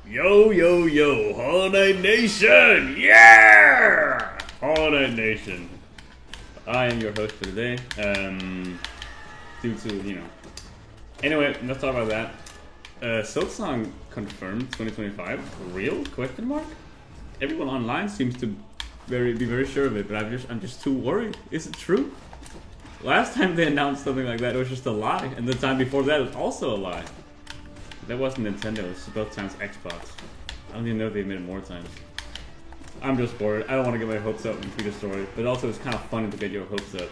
Yo, yo, yo, Hollow Knight Nation! Yeah! Hollow Knight Nation. I am your host for today. Due to, Anyway, let's talk about that. Silksong confirmed 2025. Real? Question mark? Everyone online seems to be very sure of it, but I'm just too worried. Is it true? Last time they announced something like that, it was just a lie, and the time before that, it was also a lie. That wasn't Nintendo, it was both times Xbox. I don't even know if they made it more times. I'm just bored. I don't want to get my hopes up and be destroyed. But also, it's kind of funny to get your hopes up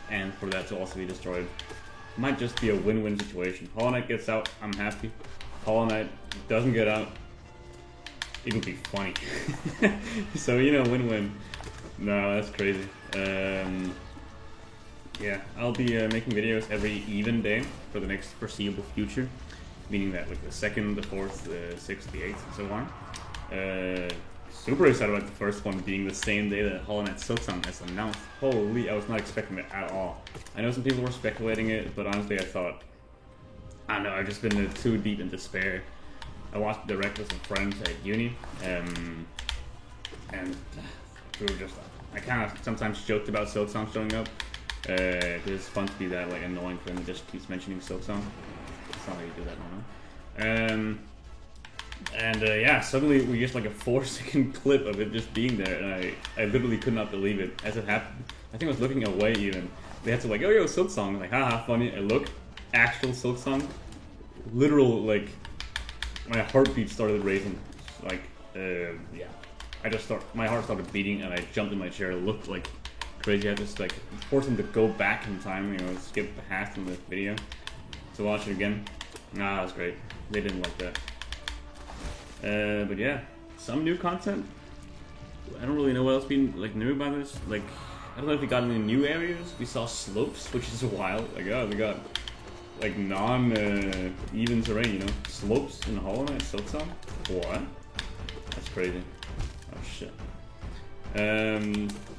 and for that to also be destroyed. It might just be a win-win situation. Hollow Knight gets out, I'm happy. Hollow Knight doesn't get out, it would be funny. So, win-win. No, that's crazy. Yeah, I'll be making videos every even day for the next foreseeable future. Meaning that like the 2nd, the 4th, the 6th, the 8th, and so on. Super excited about the first one being the same day that Hollow Knight Silksong has announced. Holy, I was not expecting it at all. I know some people were speculating it, but honestly I thought, I don't know, I've just been too deep in despair. I watched the direct with some friends at uni, and we were just, I kind of sometimes joked about Silksong showing up. It's fun to be that like annoying friend that just keeps mentioning Silksong. It's not how you do that normally. Yeah, suddenly we get like a 4-second clip of it just being there, and I literally could not believe it as it happened. I think I was looking away even. They had to like, oh yo, Silksong. Like, haha, funny. I look, actual Silksong. Literal, like, my heartbeat started racing. Like, yeah. My heart started beating, and I jumped in my chair. It looked like crazy. I just like forced him to go back in time, skip past in the video to watch it again. Nah, that was great. They didn't like that. But yeah, some new content. I don't really know what else being like new about this. Like, I don't know if we got any new areas. We saw slopes, which is wild. Like, oh, we got like non-even terrain. Slopes in Hollow Knight Silksong. What? That's crazy. Oh shit.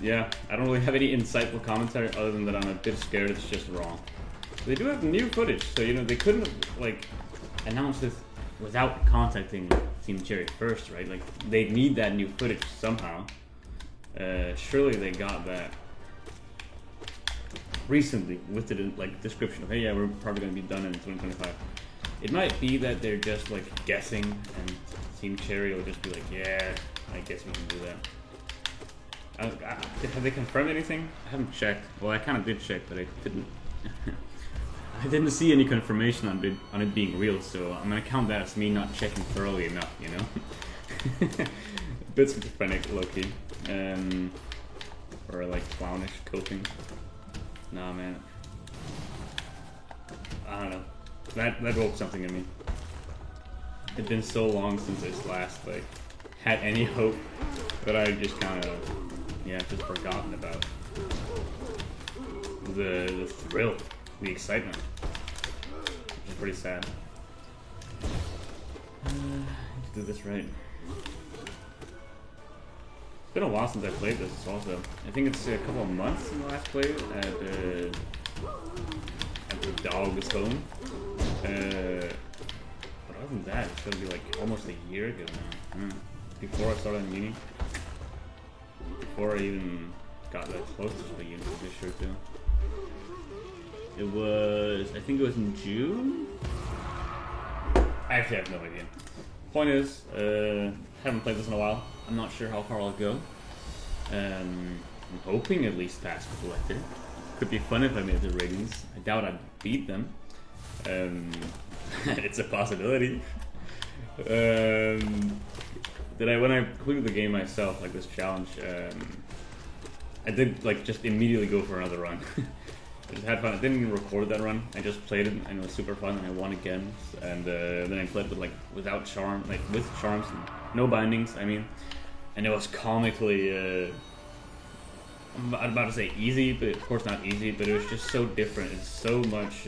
Yeah, I don't really have any insightful commentary other than that I'm a bit scared it's just wrong. They do have new footage, so they couldn't have like announced this without contacting Team Cherry first, right? Like they need that new footage somehow. Surely they got that recently with the like description of, hey, yeah, we're probably gonna be done in 2025. It might be that they're just like guessing, and Team Cherry will just be like, yeah, I guess we can do that. Have they confirmed anything? I haven't checked. Well, I kind of did check, but I didn't. I didn't see any confirmation on it being real, so I'm gonna count that as me not checking thoroughly enough, A bit schizophrenic, low-key. Or like clownish coping. Nah, man. I don't know. That woke something in me. It's been so long since I last had any hope that I just kind of just forgotten about the thrill. The excitement, which is pretty sad. Let's do this right. It's been a while since I played this also. I think it's a couple of months since I last played it at the dog's home. But other than that, it's gonna be like almost a year ago now. Before I started in uni. Before I even got that close to the uni, for sure too. It was, I think it was in June? I actually have no idea. Point is, haven't played this in a while. I'm not sure how far I'll go. I'm hoping at least past Collector. Could be fun if I made the ratings. I doubt I'd beat them. It's a possibility. When I completed the game myself, like this challenge, I did just immediately go for another run. I just had fun. I didn't even record that run. I just played it, and it was super fun. And I won again, and then I played with without charm, with charms, and no bindings. I mean, and it was comically. I'm about to say easy, but of course not easy. But it was just so different. It's so much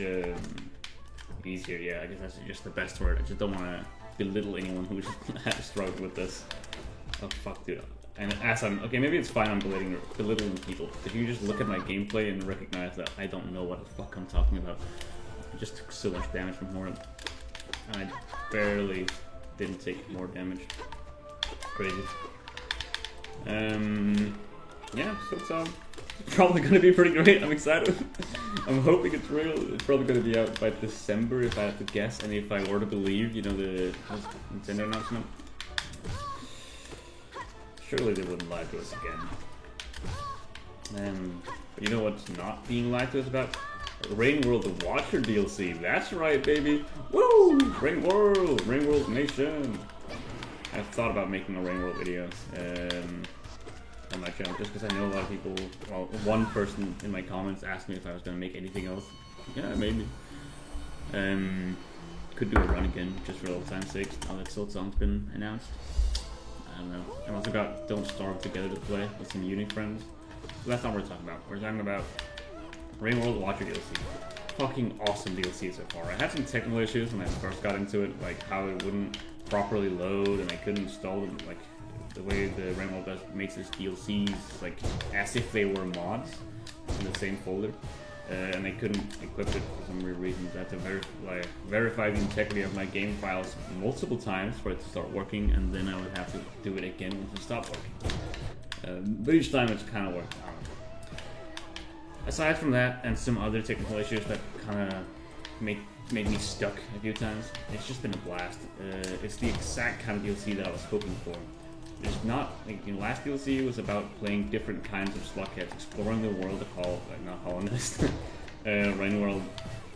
easier. Yeah, I guess that's just the best word. I just don't want to belittle anyone who just struggled with this. Oh fuck, dude. And as okay, maybe it's fine I'm belittling people. If you just look at my gameplay and recognize that I don't know what the fuck I'm talking about. I just took so much damage from Horde. I barely didn't take more damage. Crazy. Yeah, Silksong. Probably gonna be pretty great. I'm excited. I'm hoping it's real. It's probably gonna be out by December if I had to guess, and if I were to believe, you know, the Nintendo announcement. Surely they wouldn't lie to us again. But you know what's not being lied to us about? Rain World the Watcher DLC. That's right, baby. Woo! Rain World Nation. I've thought about making a Rain World video on my channel just because I know a lot of people. Well, one person in my comments asked me if I was gonna make anything else. Yeah, maybe. Could do a run again just for old time's sake. Now that Silksong's been announced. I don't know. I've also got Don't Starve Together to play with some uni friends. So that's not what we're talking about. We're talking about Rain World Watcher DLC. Fucking awesome DLC so far. I had some technical issues when I first got into it, like how it wouldn't properly load and I couldn't install them, like the way the Rain World does makes its DLCs like as if they were mods in the same folder. And I couldn't equip it for some weird reasons. I had to verify the integrity of my game files multiple times for it to start working, and then I would have to do it again once it stopped working. But each time it's kind of worked out. Aside from that, and some other technical issues that kind of made me stuck a few times, it's just been a blast. It's the exact kind of DLC that I was hoping for. There's not, like, you know, last DLC was about playing different kinds of slugheads, exploring the world of Hallownest, Rain World,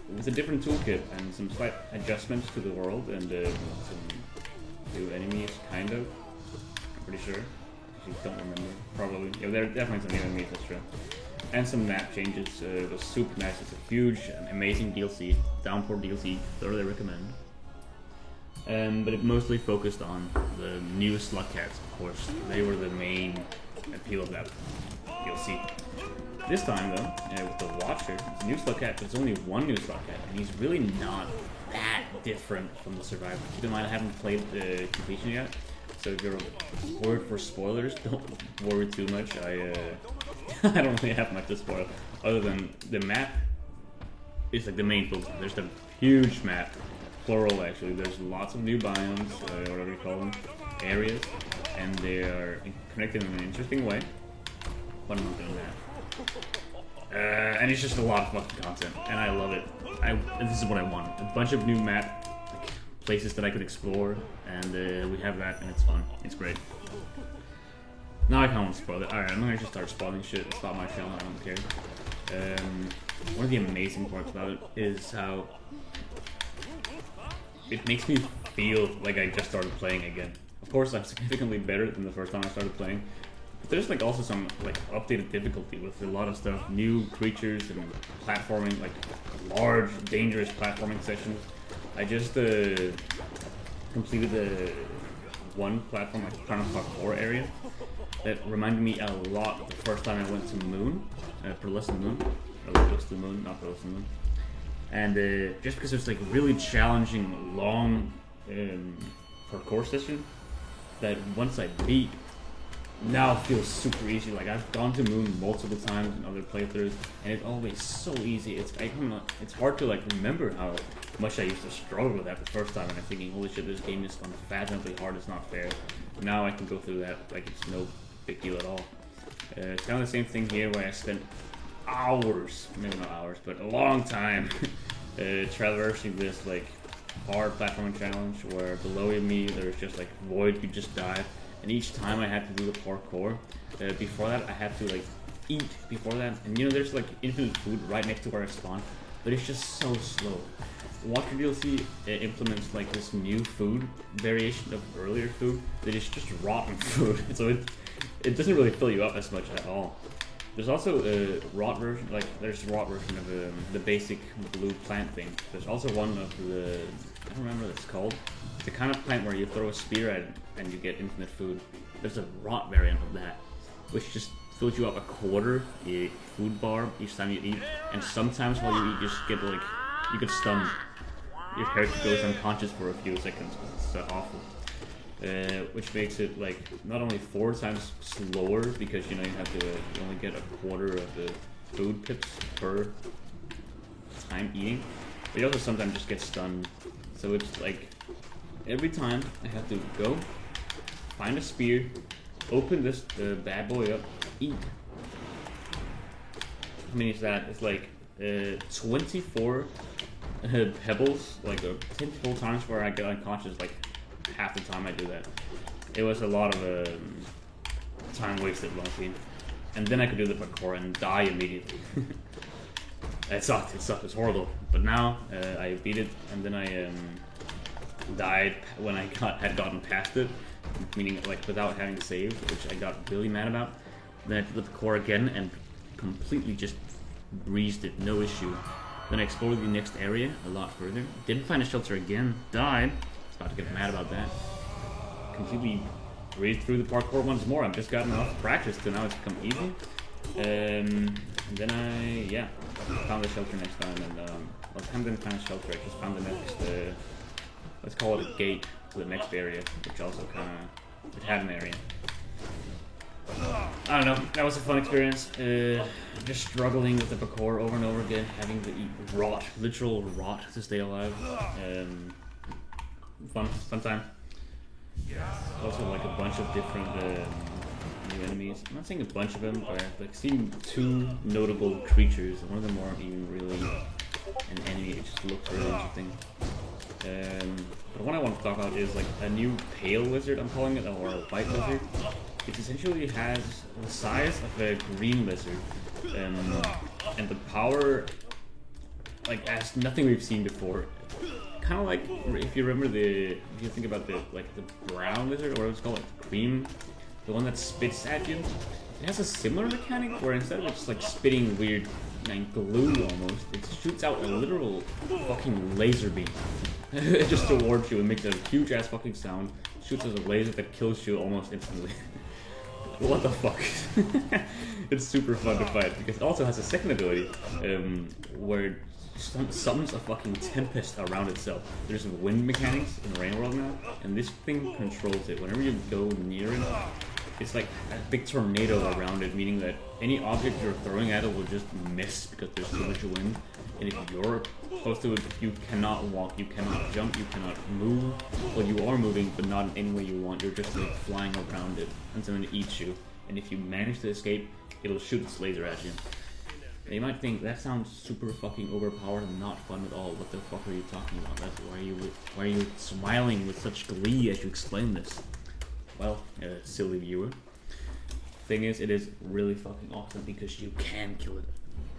with a different toolkit and some slight adjustments to the world and some new enemies, kind of. I'm pretty sure. Actually, don't remember. Probably. Yeah, there are definitely some new enemies, that's true. And some map changes. It was super nice. It's a huge and amazing DLC. Downpour DLC. Thoroughly recommend. But it mostly focused on the new slugheads, of course. They were the main appeal of that DLC. This time, though, with the Watcher, it's a new slughead, but there's only one new slughead, and he's really not that different from the Survivor. Keep in mind, I haven't played the completion yet, so if you're worried for spoilers, don't worry too much. I don't really have much to spoil, other than the map is like the main focus. There's a huge map. Plural, actually. There's lots of new biomes, whatever you call them, areas, and they are connected in an interesting way. But I'm not doing that. And it's just a lot of fucking content, and I love it. This is what I want. A bunch of new map, like, places that I could explore, and we have that, and it's fun. It's great. Now I can't want to spoil it. Alright, I'm gonna just start spoiling shit. It's not my channel, I don't care. One of the amazing parts about it is how it makes me feel like I just started playing again. Of course, I'm significantly better than the first time I started playing. But there's like also some like updated difficulty with a lot of stuff, new creatures and platforming, like large, dangerous platforming sessions. I just completed the one platform, like parkour area, that reminded me a lot of the first time I went to Moon, Pearlescent Moon, or Pearlescent Moon, not Pearlescent Moon. And just because it's like really challenging, long parkour session that once I beat, now feels super easy. Like I've gone to Moon multiple times in other playthroughs, and it's always so easy. It's hard to like remember how much I used to struggle with that the first time, and I'm thinking, holy shit, this game is unfathomably hard. It's not fair. Now I can go through that like it's no big deal at all. It's kind of the same thing here, where I spent hours, maybe not hours, but a long time traversing this like hard platforming challenge where below me there's just like void, you just die, and each time I had to do the parkour. Before that I had to like eat before that, and you know there's like infinite food right next to where I spawn, but it's just so slow. Watcher DLC implements like this new food variation of earlier food that is just rotten food, so it doesn't really fill you up as much at all. There's also a rot version, like there's a rot version of the basic blue plant thing. There's also one of the, I don't remember what it's called, the kind of plant where you throw a spear at it and you get infinite food. There's a rot variant of that, which just fills you up a quarter a food bar each time you eat, and sometimes while you eat you just get like, you get stunned. Your character goes unconscious for a few seconds. It's awful. Which makes it like not only 4 times slower because you know you only get a quarter of the food pips per time eating, but you also sometimes just get stunned. So it's like every time I have to go, find a spear, open this bad boy up, eat. How many is that? It's like 24 pebbles, like 24 times where I get unconscious, like half the time I do that. It was a lot of time wasted, honestly. And then I could do the parkour and die immediately. It sucked, it was horrible. But now I beat it, and then I died when I had gotten past it, meaning like without having saved, which I got really mad about. Then I did the parkour again and completely just breezed it, no issue. Then I explored the next area a lot further. Didn't find a shelter again, died. Was about to get mad about that. Completely breezed through the parkour once more. I've just gotten enough practice to now it's become easy. And then I found a shelter next time, and well, I didn't find a shelter. I just found the next, let's call it a gate to the next area, which also it had an area. I don't know, that was a fun experience. Just struggling with the parkour over and over again, having to eat rot, literal rot to stay alive. Fun time. Also like a bunch of different new enemies. I'm not saying a bunch of them, but I've like seen 2 notable creatures. One of them weren't even really an enemy, it just looked really interesting. But what I want to talk about is like a new pale lizard, I'm calling it, or a white lizard. It essentially has the size of a green lizard, and the power like as nothing we've seen before. Kind of like if you remember if you think about the brown lizard, or what's called like cream, the one that spits at you. It has a similar mechanic where instead of just like spitting weird like glue almost, it shoots out a literal fucking laser beam just towards you and makes a huge ass fucking sound. Shoots as a laser that kills you almost instantly. What the fuck? It's super fun to fight because it also has a second ability where it summons a fucking tempest around itself. There's wind mechanics in Rain World now, and this thing controls it. Whenever you go near it, it's like a big tornado around it, meaning that any object you're throwing at it will just miss because there's too much wind. And if you're close to it, you cannot walk, you cannot jump, you cannot move. Well, you are moving, but not in any way you want. You're just like flying around it until it eats you. And if you manage to escape, it'll shoot its laser at you. And you might think that sounds super fucking overpowered and not fun at all. What the fuck are you talking about? Why are you smiling with such glee as you explain this? Well, silly viewer. Thing is, it is really fucking awesome because you can kill it.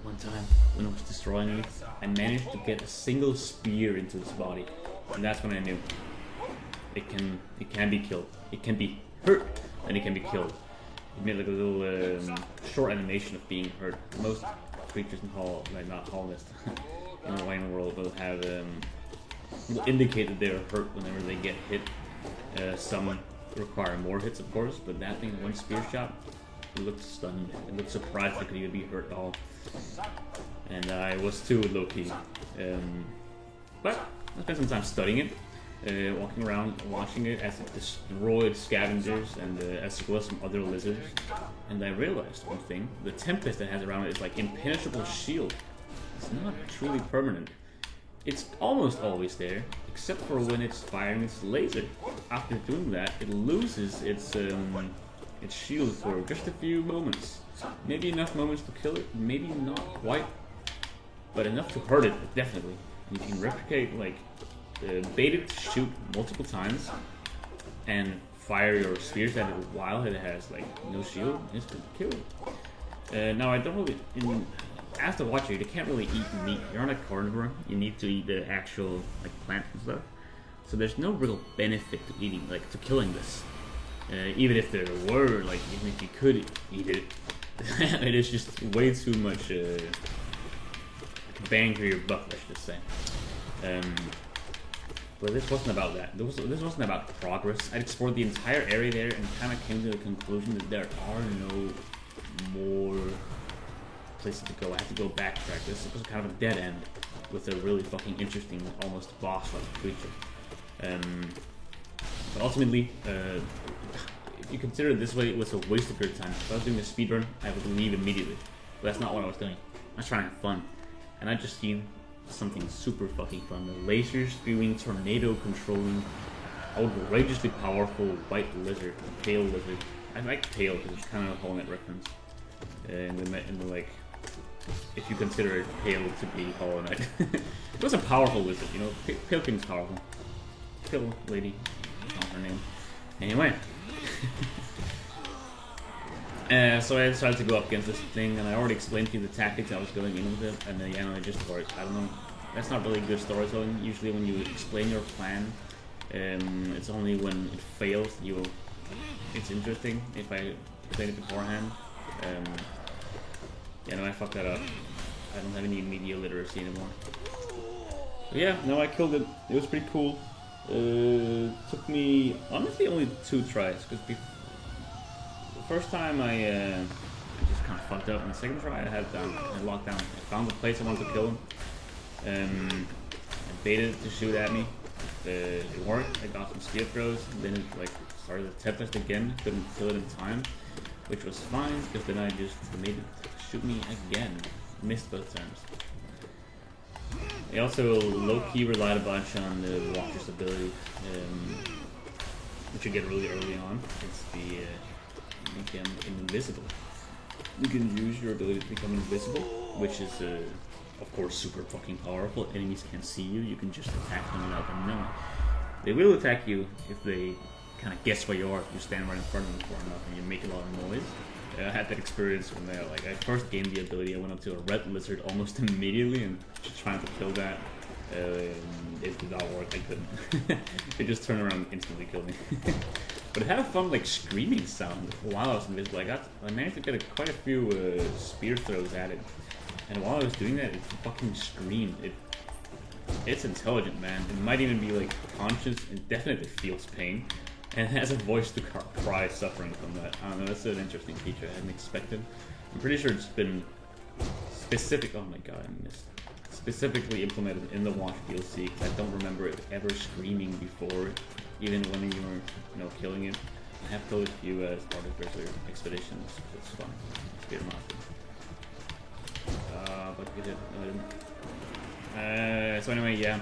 One time, when I was destroying it, I managed to get a single spear into its body, and that's when I knew it can be killed. It can be hurt, and it can be killed. It made like a little short animation of being hurt. Most creatures in Hallownest, in the Rain World will have will indicate that they're hurt whenever they get hit. Some require more hits, of course, but that thing, one spear shot, it looked stunned. It looked surprised it could even be hurt at all. And I was too, low-key. But I spent some time studying it, walking around, watching it as it destroyed scavengers and as well as some other lizards. And I realized one thing: the tempest it has around it is like impenetrable shield. It's not truly permanent. It's almost always there, except for when it's firing its laser. After doing that, it loses its shield for just a few moments. Maybe enough moments to kill it, maybe not quite, but enough to hurt it, definitely. You can replicate, like, bait it to shoot multiple times, and fire your spears at it while it has, like, no shield, and it's gonna kill it. Now, I don't really... As the watcher, you can't really eat meat. You're not a carnivore. You need to eat the actual like plants and stuff. So there's no real benefit to eating, like to killing this. Even if there were, like even if you could eat it, it is just way too much bang for your buck, I should say. But this wasn't about that. This wasn't about progress. I explored the entire area there and kind of came to the conclusion that there are no more places to go. I had to go backtrack. This was kind of a dead end with a really fucking interesting, almost boss-like creature. But ultimately, if you consider it this way, it was a waste of your time. If I was doing a speedrun, I would leave immediately. But that's not what I was doing. I was trying to have fun. And I just seen something super fucking fun. The laser spewing, tornado controlling, outrageously powerful white lizard, pale lizard. I like pale because it's kind of a Hollow Knight reference. In the like, if you consider it pale to be Hollow Knight. It was a powerful lizard, you know. Pale King's powerful. Pale lady, that's not her name. Anyway. So I decided to go up against this thing, and I already explained to you the tactics I was going in with it, and then yeah, no, I just thought, I don't know, that's not really good storytelling. Usually when you explain your plan, it's only when it fails it's interesting if I explain it beforehand. Yeah, no, I fucked that up. I don't have any media literacy anymore. But yeah, no, I killed it. It was pretty cool. Took me, honestly, only 2 tries, because the first time I just kind of fucked up, and the second try I had locked down. I found the place I wanted to kill him. I baited to shoot at me. It worked. I got some spear throws, and then it like started to tempest again. Couldn't kill it in time, which was fine because then I just made it shoot me again. Missed both times. I also low-key relied a bunch on the Walker's ability, which you get really early on. It's the become invisible. You can use your ability to become invisible, which is of course super fucking powerful. Enemies can't see you, you can just attack them without them knowing. They will attack you if they kind of guess where you are, if you stand right in front of them for enough and you make a lot of noise. I had that experience when I first gained the ability. I went up to a red lizard almost immediately and just trying to kill that. It did not work, I couldn't. It just turned around and instantly killed me. But it had a fun like screaming sound while I was invisible. I managed to get quite a few spear throws at it. And while I was doing that, it fucking screamed. It's intelligent, man. It might even be like conscious and definitely feels pain. And it has a voice to cry suffering from that. I don't know, that's an interesting feature I hadn't expected. I'm pretty sure it's been oh my god, I missed. Specifically implemented in the Watch DLC, because I don't remember it ever screaming before, even when you were, killing it. I have killed a few artificer expeditions, it's fun. Spear monster. But we did, no, I didn't. So anyway, yeah.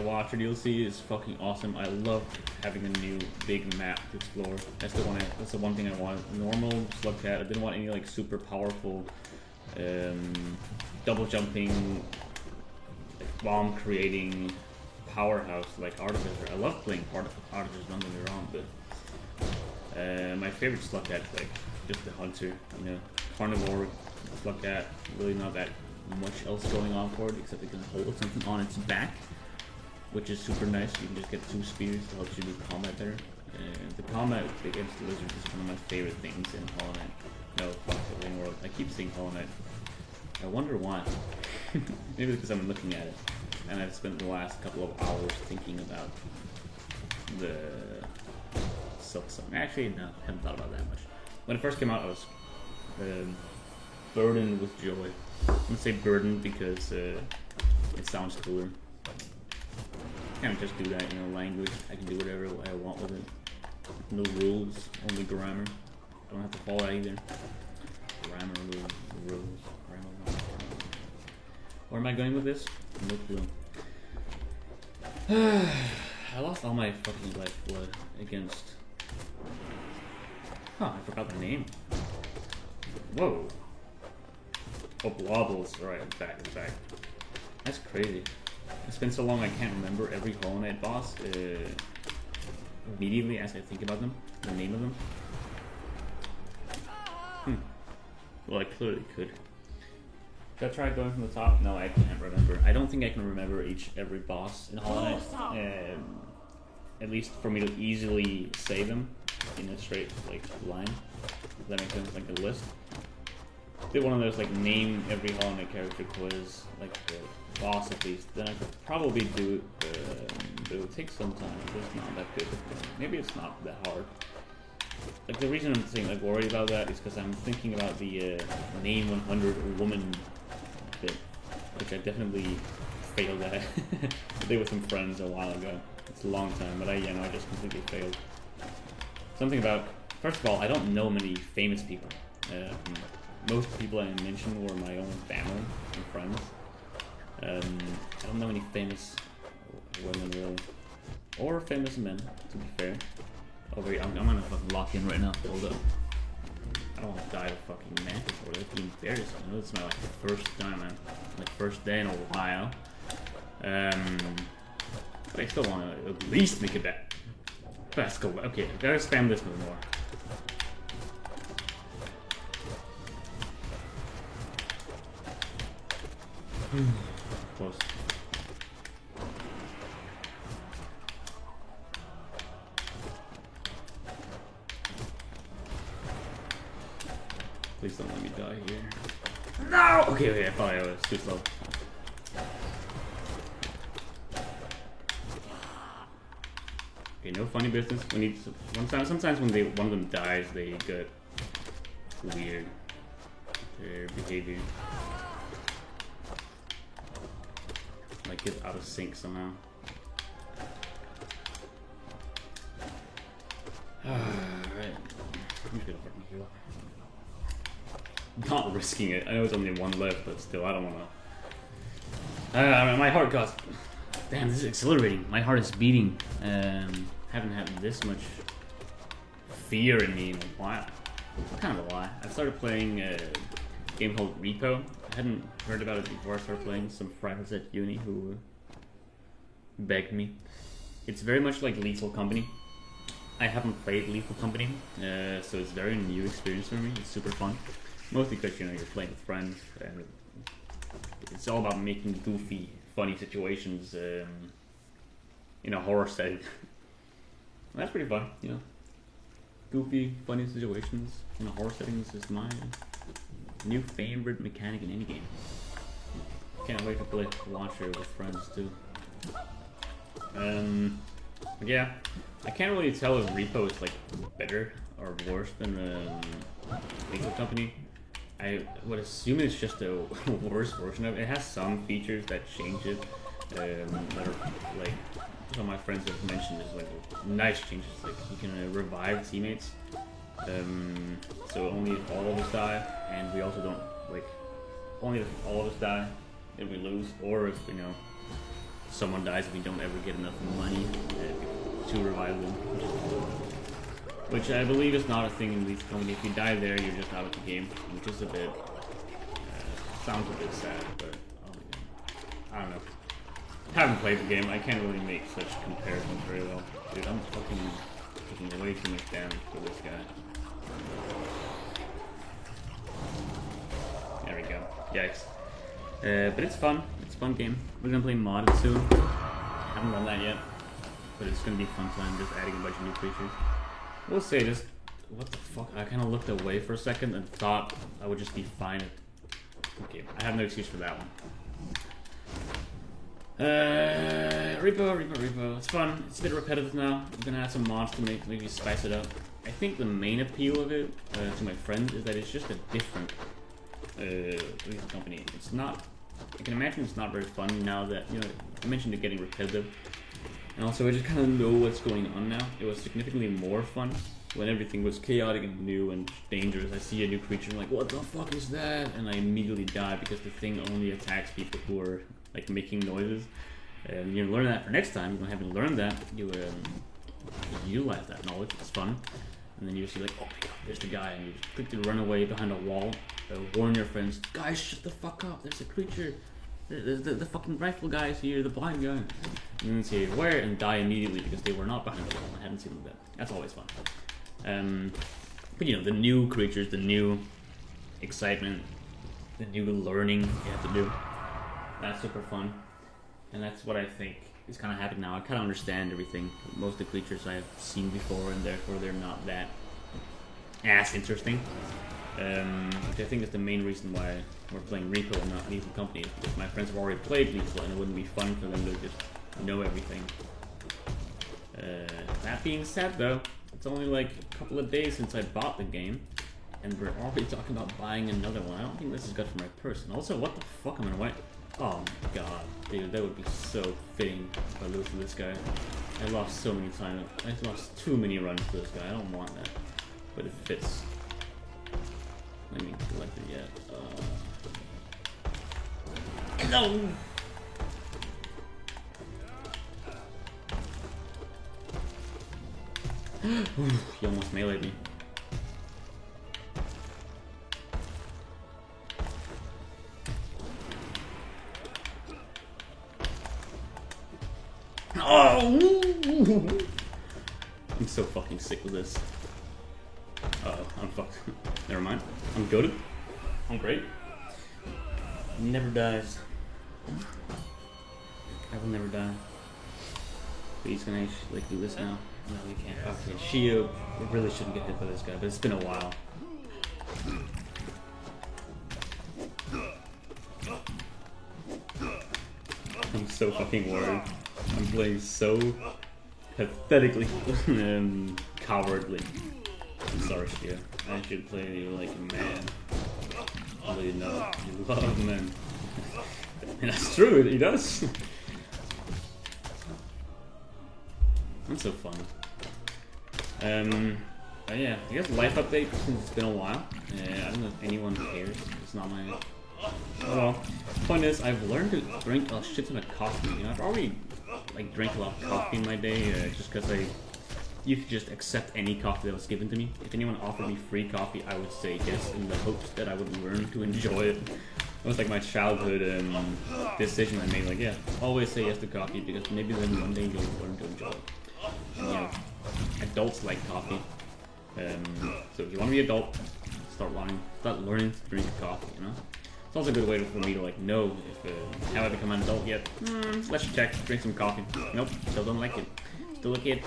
Watcher DLC is fucking awesome. I love having a new big map to explore. That's the one thing I want. Normal slug cat. I didn't want any like super powerful double jumping, like, bomb creating powerhouse like Artificer. I love playing Artificer, don't get me wrong, but my favorite slug cat is like just the hunter, carnivore slug cat. Really not that much else going on for it except it can hold something on its back, which is super nice. You can just get 2 spears to help you do combat better. The combat against the lizard is one of my favorite things in Hollow Knight. No, fuck the Ring World. I keep saying Hollow Knight. I wonder why. Maybe because I'm looking at it, and I've spent the last couple of hours thinking about the Silksong. Actually, no, I haven't thought about that much. When it first came out, I was burdened with joy. I'm gonna say burdened because it sounds cooler. I can't just do that, language. I can do whatever I want with it. No rules, only grammar. I don't have to follow that either. Grammar, rules, grammar. Where am I going with this? No clue. I lost all my fucking lifeblood against... Huh, I forgot the name. Whoa. Oh, Blobbles. Alright, I'm back. That's crazy. It's been so long I can't remember every Hollow Knight boss immediately as I think about them, the name of them. Well, I clearly could. Should I try going from the top? No, I can't remember. I don't think I can remember every boss in Hollow Knight. At least for me to easily say them in a straight line. Does that make sense? Like a list. Did one of those name every Hollow Knight character quiz, the boss at least, then I could probably do it, but it would take some time. It's not that good. Maybe it's not that hard. The reason I'm saying worried about that is because I'm thinking about the name 100 woman bit, which I definitely failed at. I did with some friends a while ago. It's a long time, but I just completely failed. Something about, first of all, I don't know many famous people. Most people I mentioned were my own family and friends. I don't know any famous women really. Or famous men, to be fair. Oh wait, I'm gonna fucking lock in right now. Hold up. I don't want to die to fucking mantis or they're being buried or something. This is my like first time, man. Like first day in a while. But I still want to at least make it back. Let's go. Okay, I gotta spam this one more. Close. Please don't let me die here. No! Okay, I thought I was too slow. Okay, no funny business. We need to, sometimes when one of them dies, they get weird. Their behavior. Like get out of sync somehow. Alright. I'm just gonna fucking heal. Not risking it. I know it's only one left, but still, I don't wanna. My heart got. Damn, this is exhilarating. My heart is beating. Haven't had this much fear in me in a while. Kind of a lie. I started playing a game called Repo. I hadn't heard about it before I started playing. Some friends at uni who begged me. It's very much like Lethal Company. I haven't played Lethal Company, so it's a very new experience for me. It's super fun. Mostly because, you know, you're playing with friends, and it's all about making goofy, funny situations in a horror setting. That's pretty fun, you know. Goofy, funny situations in a horror setting is my new favorite mechanic in any game. Can't wait to play Launcher with friends too. Yeah, I can't really tell if Repo is like better or worse than Lethal Company. I would assume it's just a worse version of it. It has some features that change it. That are like some of my friends have mentioned is like nice changes. Like you can revive teammates. So only if all of us die, and we also don't like only if all of us die, then we lose, or if someone dies and we don't ever get enough money to revive them. Which I believe is not a thing in Lethal Company. If you die there, you're just out of the game, which is a bit sounds a bit sad, but I don't know. I haven't played the game. I can't really make such comparisons very well. Dude, I'm fucking taking way too much damage for this guy. There we go. Yikes. But it's fun. It's a fun game. We're gonna play modded soon. Haven't done that yet, but it's gonna be a fun time just adding a bunch of new creatures. We'll say this. What the fuck? I kind of looked away for a second and thought I would just be fine. Okay, I have no excuse for that one. Repo. It's fun. It's a bit repetitive now. I'm gonna add some mods to maybe spice it up. I think the main appeal of it to my friends is that it's just a different Lethal Company. It's not. I can imagine it's not very fun now that I mentioned it getting repetitive. And also, I just kind of know what's going on now. It was significantly more fun when everything was chaotic and new and dangerous. I see a new creature, I'm like, what the fuck is that? And I immediately die because the thing only attacks people who are like making noises. And you learn that for next time. You don't have to learn that. You utilize that knowledge. It's fun. And then you see like, oh my god, there's the guy, and you just quickly run away behind a wall. Warn your friends, guys, shut the fuck up. There's a creature. The fucking rifle guy is here, the blind guy. And then say where and die immediately because they were not behind the wall. I hadn't seen them dead. That's always fun. But the new creatures, the new excitement, the new learning you have to do. That's super fun. And that's what I think is kind of happening now. I kind of understand everything. Most of the creatures I have seen before, and therefore they're not that as interesting. Which I think is the main reason why we're playing Repo and not Lethal Company. Because my friends have already played Lethal, and it wouldn't be fun for them to just know everything. That being said, though, it's only like a couple of days since I bought the game, and we're already talking about buying another one. I don't think this is good for my person. Also, what the fuck am I gonna Oh my god, dude, that would be so fitting if I lose to this guy. I lost so many times. I lost too many runs to this guy. I don't want that, but it fits. Let me collect it yet. No! He almost meleeed me. Oh! I'm so fucking sick with this. Uh-oh, I'm fucked. Never mind. I'm goated. I'm great. Never dies. I will never die. Please, can I like do this now? No, we can't. Okay, Shio. We really shouldn't get hit by this guy, but it's been a while. I'm so fucking worried. I'm playing so pathetically and cowardly. I'm sorry, Shio. I should play you like a man. Although you know, you love men. And that's true, he does. That's so fun. Yeah, I guess life update since it's been a while. I don't know if anyone cares. It's not my. Oh well. Point is, I've learned to drink a shit ton of coffee. You know, I've already like drank a lot of coffee in my day, just because you could just accept any coffee that was given to me. If anyone offered me free coffee, I would say yes, in the hopes that I would learn to enjoy it. It was like my childhood decision I made. Like, yeah, always say yes to coffee because maybe then one day you'll learn to enjoy it. And, you know, adults like coffee. So if you want to be an adult, start learning to drink coffee. You know, it's also a good way for me to like know if have I become an adult yet. Let's check. Drink some coffee. Nope, still don't like it. Still a kid.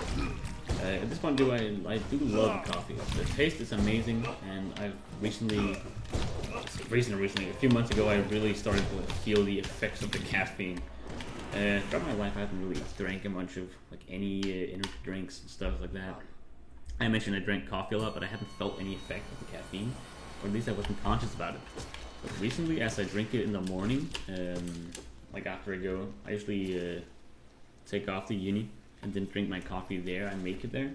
At this point, I do love coffee. The taste is amazing, and I've recently, a few months ago, I really started to feel the effects of the caffeine. Throughout my life, I haven't really drank a bunch of like any energy drinks and stuff like that. I mentioned I drank coffee a lot, but I haven't felt any effect of the caffeine, or at least I wasn't conscious about it. But recently, as I drink it in the morning, like after I go, I usually take off to uni and then drink my coffee there. I make it there.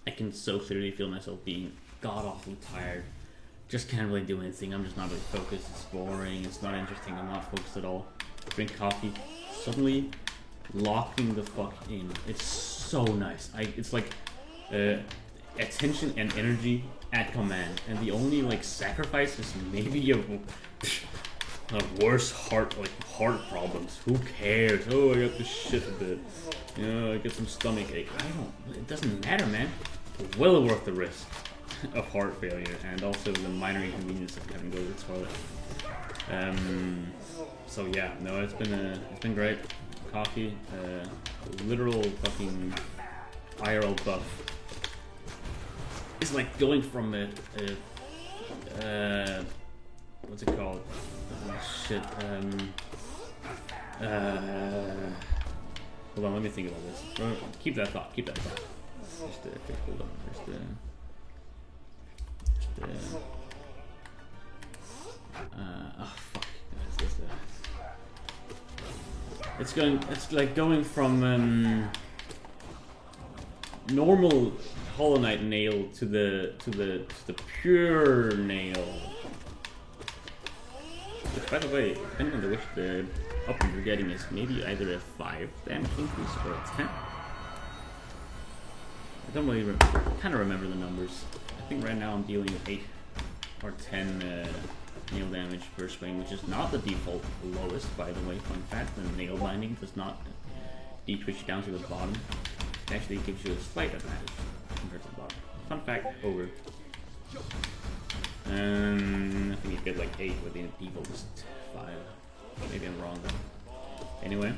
I can so clearly feel myself being god-awfully tired. Just can't really do anything. I'm just not really focused. It's boring. It's not interesting. I'm not focused at all. Drink coffee. Suddenly, locking the fuck in. It's so nice. It's like attention and energy at command. And the only like sacrifice is maybe a worse heart problems. Who cares? Oh, I got this shit a bit. You know, I get some stomach ache. It doesn't matter, man. Well worth the risk of heart failure and also the minor inconvenience of having to go to the toilet. So yeah, no, it's been great. Coffee, literal fucking IRL buff. It's like going from what's it called? Oh, shit. Hold on, let me think about this. Keep that thought. Just okay, hold on. Oh fuck. It's like going from normal Hollow Knight nail to the pure nail. Which, by the way, depending on which the upgrade you're getting is maybe either a 5 damage increase or a 10. I don't really kind of remember the numbers. I think right now I'm dealing with 8 or 10 nail damage per swing, which is not the default lowest, by the way. Fun fact: the nail binding does not decrease you down to the bottom. It actually gives you a slight advantage compared to the bottom. Fun fact over. I think you get like 8 with the default is 5. Maybe I'm wrong though. Anyway,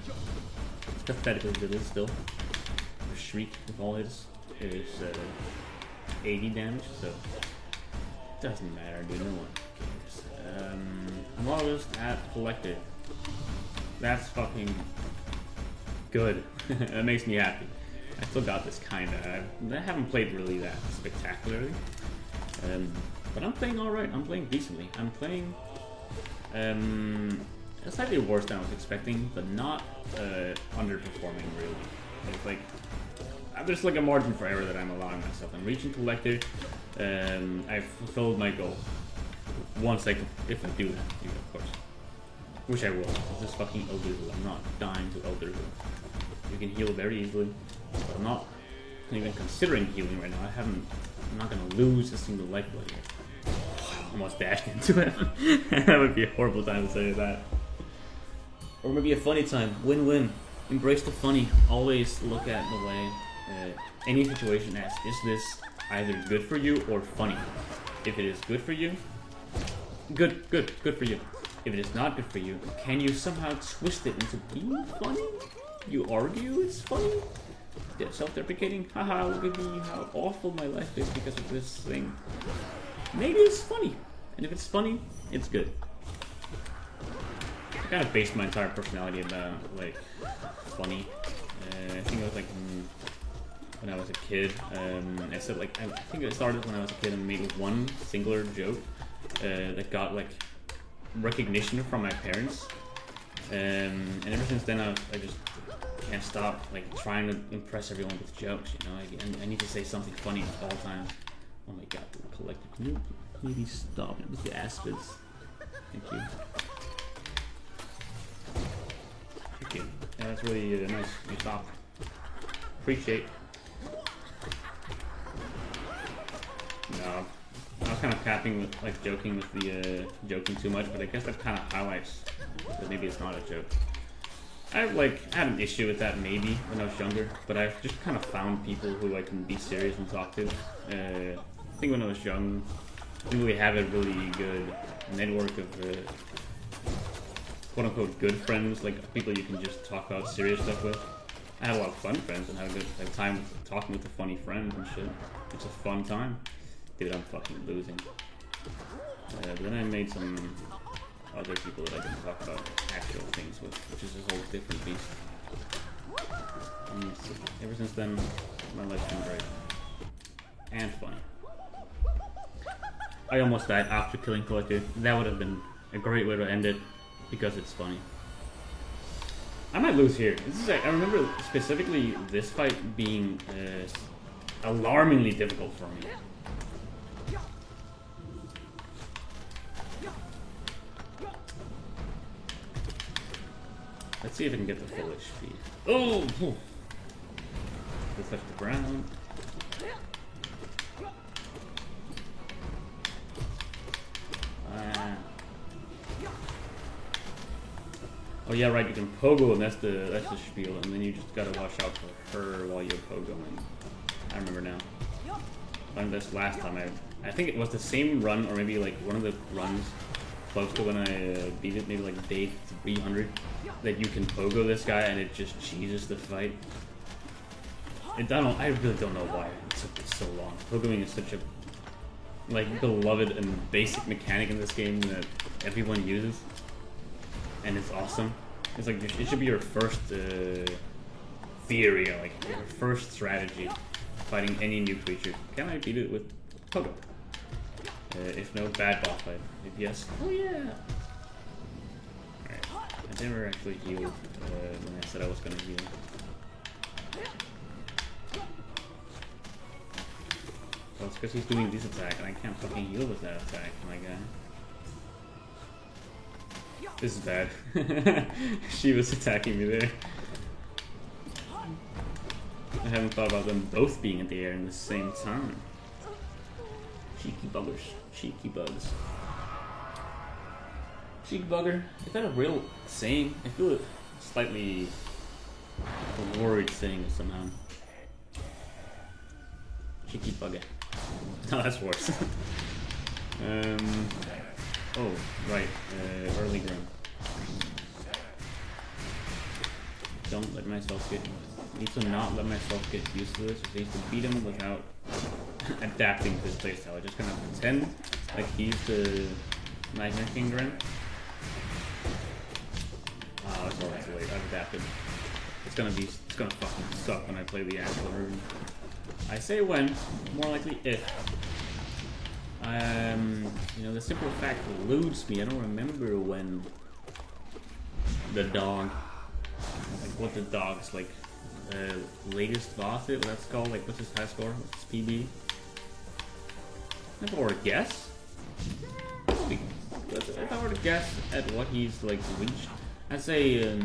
it's pathetically little still. The Shriek with all his is 80 damage, so it doesn't matter, dude. No one cares. Lowest at Collector. That's fucking good. That makes me happy. I still got this kinda. I haven't played really that spectacularly. But I'm playing alright. I'm playing decently. I'm playing slightly worse than I was expecting, but not underperforming really. It's like there's like a margin for error that I'm allowing myself. I'm reaching Collector. I've fulfilled my goal. Once if I do that, of course. Which I will. This is fucking Elder Who. I'm not dying to Elder Who. You can heal very easily, but I'm not even considering healing right now. I'm not gonna lose a single life point yet. Almost dashed into it. That would be a horrible time to say that. Or maybe a funny time. Win-win. Embrace the funny. Always look at the way any situation as, is this either good for you or funny? If it is good for you, good for you. If it is not good for you, can you somehow twist it into being funny? You argue it's funny? Yeah, self-deprecating? Haha, look at me, how awful my life is because of this thing. Maybe it's funny. And if it's funny, it's good. I kind of based my entire personality about, like, funny. I think it was like when I was a kid. I said, like, I think it started when I was a kid and made one singular joke that got, like, recognition from my parents. And ever since then, I just can't stop, like, trying to impress everyone with jokes, you know? I need to say something funny at all times. Oh my god, collective. Can you maybe stop with the aspects? Thank you. Thank you. Yeah, that's really nice. You stopped. Appreciate. No, I was kind of capping with, like, joking with the joking too much, but I guess that kind of highlights that maybe it's not a joke. I had an issue with that maybe when I was younger, but I've just kind of found people who I can be serious and talk to. I think when I was young, I didn't really have a really good network of quote-unquote good friends, like people you can just talk about serious stuff with. I had a lot of fun friends and had a good time talking with the funny friends and shit. It's a fun time. Dude, I'm fucking losing. But then I made some other people that I can talk about actual things with, which is a whole different beast. And ever since then, my life's been great. And funny. I almost died after killing Collective. That would have been a great way to end it, because it's funny. I might lose here. This is I remember specifically this fight being alarmingly difficult for me. Let's see if I can get the full HP. Oh! Let's touch the ground. Oh yeah, right. You can pogo, and that's the spiel, and then you just gotta watch out for her while you're pogoing. I remember now. I learned this last time. I think it was the same run, or maybe like one of the runs close to when I beat it, maybe like day 300, that you can pogo this guy, and it just cheeses the fight. I really don't know why it took so long. Pogoing is such a beloved and basic mechanic in this game that everyone uses. And it's awesome. It's like, it should be your first theory, like your first strategy, fighting any new creature. Can I beat it with Pogo? If no, bad boss fight. If yes, oh yeah! Alright, I never actually healed when I said I was gonna heal. Well, it's because he's doing this attack, and I can't fucking heal with that attack, my guy. This is bad. She was attacking me there. I haven't thought about them both being in the air in the same time. Cheeky buggers. Cheeky bugs. Cheeky bugger. Is that a real saying? I feel slightly worried saying it somehow. Cheeky bugger. No, that's worse. Oh, right. Early ground. Don't let myself get... Need to not let myself get used to this. I need to beat him without adapting to his playstyle. I'm just gonna pretend like he's the Nightmare King Gren. Oh, it's already too late. I've adapted. It's gonna fucking suck when I play the actual rune. I say when, more likely if. You know, the simple fact eludes me. I don't remember when the dog, like what the dog's like latest boss is. What that's called? Like, what's his high score? What's his PB? If I were to guess, if I were to guess at what he's like reached, I'd say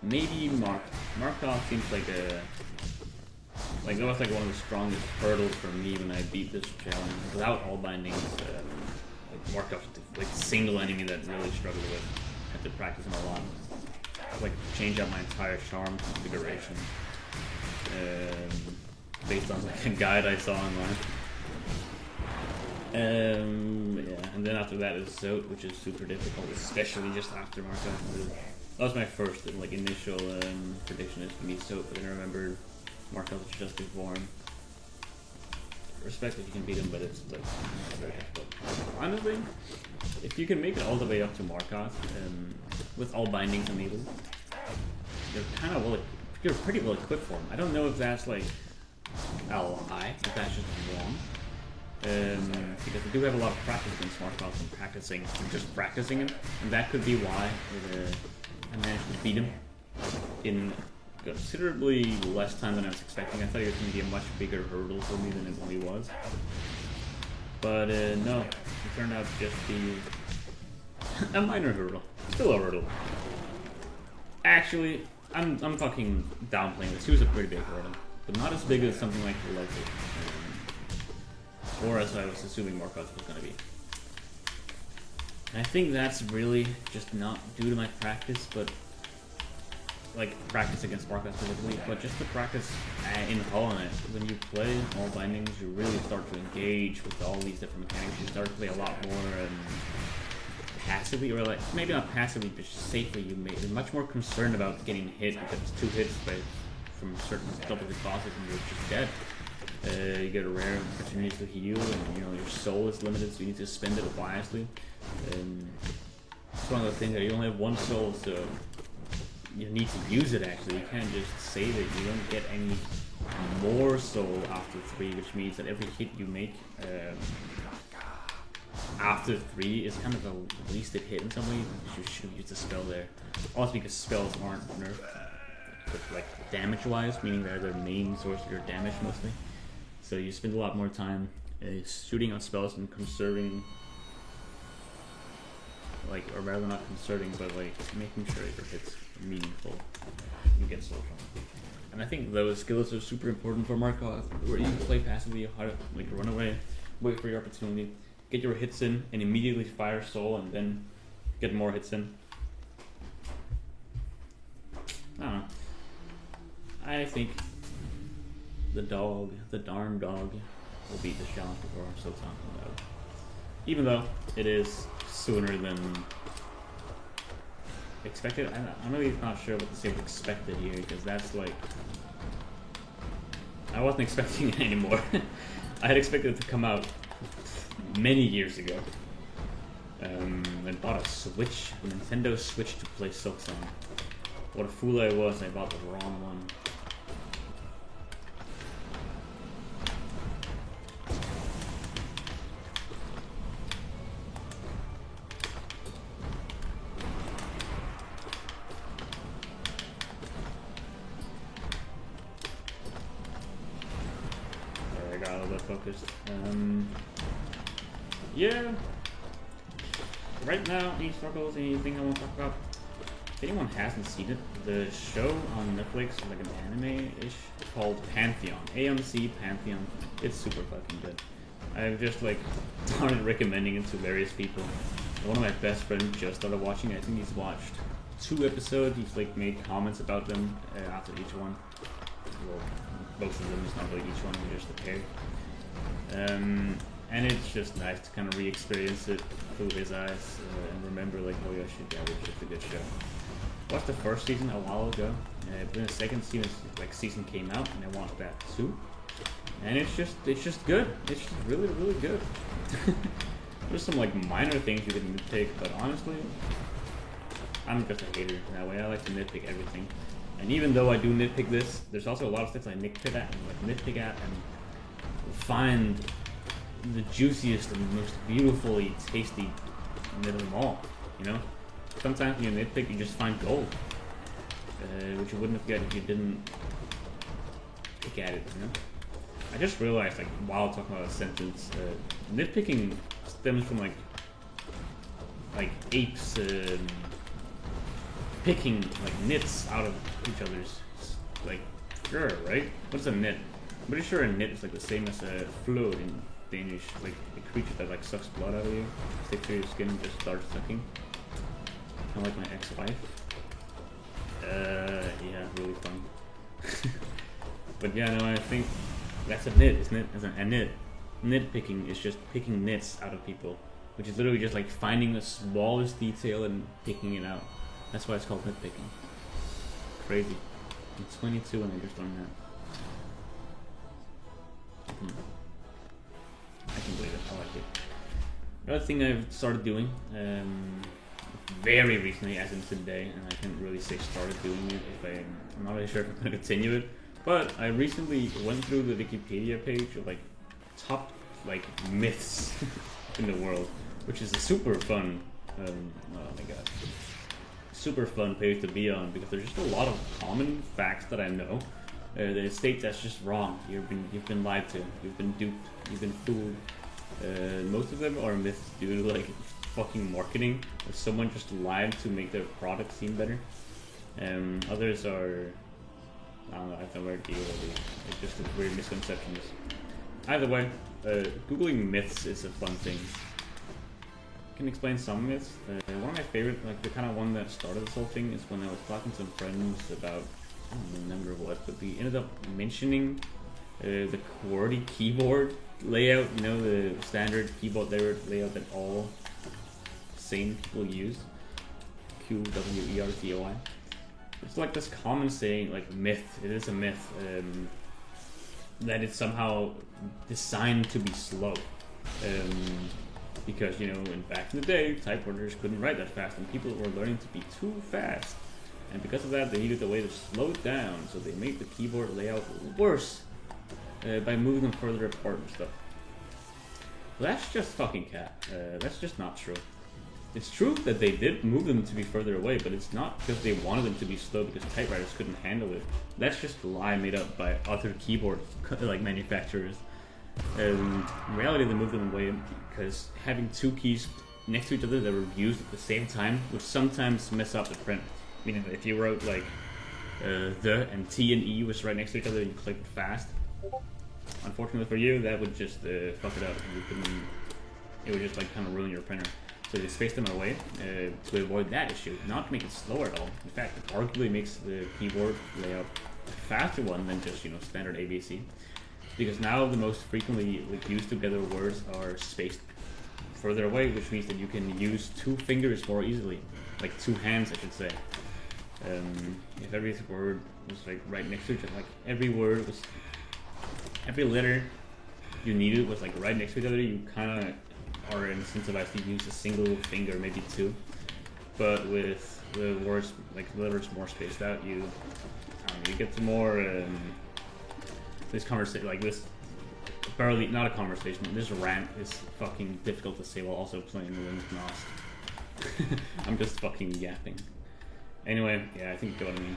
maybe Markov seems like a Like, that was like one of the strongest hurdles for me when I beat this challenge. Without all bindings, like Markov, like single enemy that really struggled with. I had to practice him a lot. I like change out my entire charm configuration based on like a guide I saw online. Yeah, and then after that is Zote, which is super difficult, especially just after Markov. That was my first like initial prediction is gonna be Zote, but then I remember Markov is just before him. Respect if you can beat him, but it's like very difficult. Honestly, if you can make it all the way up to Markov with all bindings enabled, you're kind of you're pretty well equipped for him. I don't know if that's like a lie, if that's just wrong. Because I do have a lot of practice against Markov and just practicing him, and that could be why I managed to beat him in considerably less time than I was expecting. I thought it was going to be a much bigger hurdle for me than it really was. But no, it turned out to just be a minor hurdle. Still a hurdle. Actually, I'm fucking downplaying this. He was a pretty big hurdle, but not as big as something like the local. Or as I was assuming Markov was going to be. And I think that's really just not due to my practice, but like practice against Markov specifically, but just the practice in Hallownest. When you play all bindings, you really start to engage with all these different mechanics. You start to play a lot more passively, or like maybe not passively, but just safely. You're much more concerned about getting hit because it's 2 hits from certain double hit bosses and you're just dead. You get a rare opportunity to heal, and your soul is limited, so you need to spend it wisely. It's one of the things that you only have 1 soul, so you need to use it actually. You can't just save it. You don't get any more soul after 3, which means that every hit you make after 3 is kind of a wasted hit in some way. You should use the spell there. Also because spells aren't nerfed, but like damage-wise, meaning they're their main source of your damage mostly. So you spend a lot more time shooting on spells and conserving, or rather not conserving, but like making sure your hits are meaningful. You get soul from. And I think those skills are super important for Markov, where you play passively, like run away, wait for your opportunity, get your hits in, and immediately fire soul, and then get more hits in. I don't know. I think the darn dog, will beat this challenge before Silksong comes out. Even though it is sooner than expected. I'm really not sure what to say with expected here, because that's like, I wasn't expecting it anymore. I had expected it to come out many years ago. I bought a Nintendo Switch to play Silksong. What a fool I was, I bought the wrong one. I got a little bit focused. Yeah. Right now, any struggles, anything I want to talk about? If anyone hasn't seen it, the show on Netflix, like an anime-ish, called Pantheon. AMC Pantheon. It's super fucking good. I've just like started recommending it to various people. One of my best friends just started watching it. I think he's watched 2 episodes. He's like made comments about them after each one. Well, both of them, it's not really each one, they're just a pair. And it's just nice to kind of re-experience it through his eyes and remember like, oh yeah, shit, yeah, it's just a good show. Watched the first season a while ago, but then the second season came out, and I watched that too. And it's just good. It's just really, really good. There's some like minor things you can nitpick, but honestly, I'm just a hater in that way. I like to nitpick everything. And even though I do nitpick this, there's also a lot of stuff I nitpick at and find the juiciest and most beautifully tasty of them all, you know? Sometimes when you nitpick, you just find gold, which you wouldn't have got if you didn't pick at it, you know? I just realized, like, while talking about a sentence, nitpicking stems from, like apes picking, like, nits out of each other's, like, fur, right? What's a nit? I'm pretty sure a nit is like the same as a flood in Danish, like a creature that like sucks blood out of you, sticks to your skin and just starts sucking. Kind of like my ex-wife. Yeah, really fun. But yeah, no, I think that's a nit, isn't it? As a nit. Nitpicking is just picking nits out of people, which is literally just like finding the smallest detail and picking it out. That's why it's called nitpicking. Crazy. I'm 22 and I just learned that. I can believe it. I like it. Another thing I've started doing, very recently, as in today, and I can't really say started doing it if I'm not really sure if I'm going to continue it, but I recently went through the Wikipedia page of like top like myths in the world, which is a super fun, oh my god, super fun page to be on, because there's just a lot of common facts that I know that state that's just wrong. You've been lied to, you've been duped, you've been fooled. Most of them are myths due to like fucking marketing, or someone just lied to make their product seem better. Others are, I don't know, I have no idea. It's just weird misconceptions. Either way, googling myths is a fun thing. I can explain some myths. One of my favorite, like the kind of one that started this whole thing, is when I was talking to some friends about, I don't remember what, but we ended up mentioning the QWERTY keyboard layout, you know, the standard keyboard layout that all sane people use. QWERTY. It's like this common saying, like myth, it is a myth, that it's somehow designed to be slow. Because, you know, back in the day, typewriters couldn't write that fast and people were learning to be too fast. And because of that, they needed a way to slow it down, so they made the keyboard layout worse by moving them further apart and stuff. Well, that's just fucking cap. That's just not true. It's true that they did move them to be further away, but it's not because they wanted them to be slow because typewriters couldn't handle it. That's just a lie made up by other keyboard like manufacturers. In reality, they moved them away because having two keys next to each other that were used at the same time would sometimes mess up the print. Meaning that if you wrote like the and T and E was right next to each other and you clicked fast, unfortunately for you, that would just fuck it up. It would just like kind of ruin your printer. So they spaced them away to avoid that issue, not to make it slower at all. In fact, it arguably makes the keyboard layout a faster one than just, you know, standard ABC. Because now the most frequently like, used together words are spaced further away, which means that you can use two fingers more easily, like two hands, I should say. If every word was like right next to each other, like every letter you needed was like right next to each other, you kind of are incentivized to use a single finger, maybe two. But with the words, like letters more spaced out, you get to more this conversation, like this, barely, not a conversation, this rant is fucking difficult to say while also playing the Winds Nost. I'm just fucking yapping. Anyway, yeah, I think you know what I mean.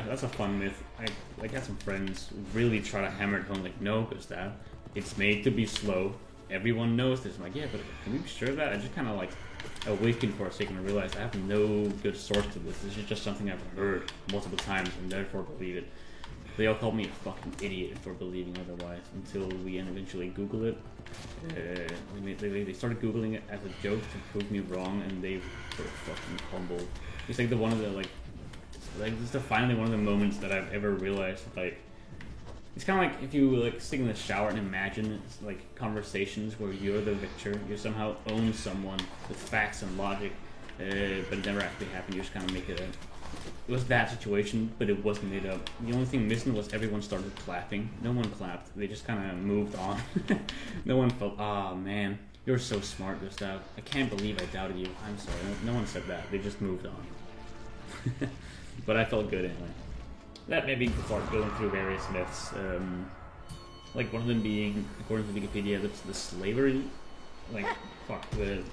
That's a fun myth. I had some friends really try to hammer it home, like, no, Gustav, it's made to be slow. Everyone knows this. I'm like, yeah, but can we be sure of that? I just kind of like awakened for a second and realized I have no good source to this. This is just something I've heard multiple times and therefore believe it. They all called me a fucking idiot for believing otherwise until we eventually Googled it. They started Googling it as a joke to prove me wrong, and they were fucking humbled. It's like this is finally one of the moments that I've ever realized, like, it's kind of like if you like sit in the shower and imagine it's like conversations where you're the victor, you somehow own someone with facts and logic, but it never actually happened. You just kind of make it up. It was that situation, but it wasn't made up. The only thing missing was everyone started clapping. No one clapped. They just kind of moved on. No one felt, oh man, you're so smart, Gustav. I can't believe I doubted you. I'm sorry. No one said that. They just moved on. But I felt good anyway. That made me start going through various myths. Like one of them being, according to Wikipedia, that's the slavery. Like, fuck, the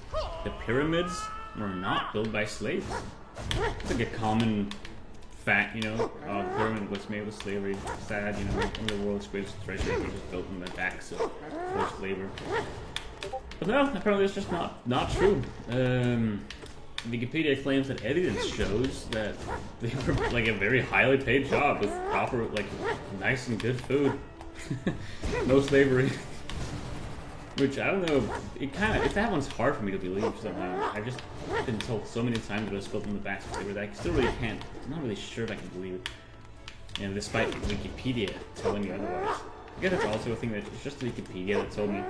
pyramids were not built by slaves. It's like a common fact, you know. The pyramid was made with slavery. Sad, you know. One of the world's greatest treasures was just built on the backs of forced labor. But no, apparently it's just not true. Wikipedia claims that evidence shows that they were like a very highly paid job with proper, like, nice and good food. No slavery. Which, I don't know, that one's hard for me to believe somehow. I've just been told so many times that it was built on the back of slavery that I still really can't, I'm not really sure if I can believe it. And despite Wikipedia telling me otherwise. I guess that's also a thing that it's just Wikipedia that told me.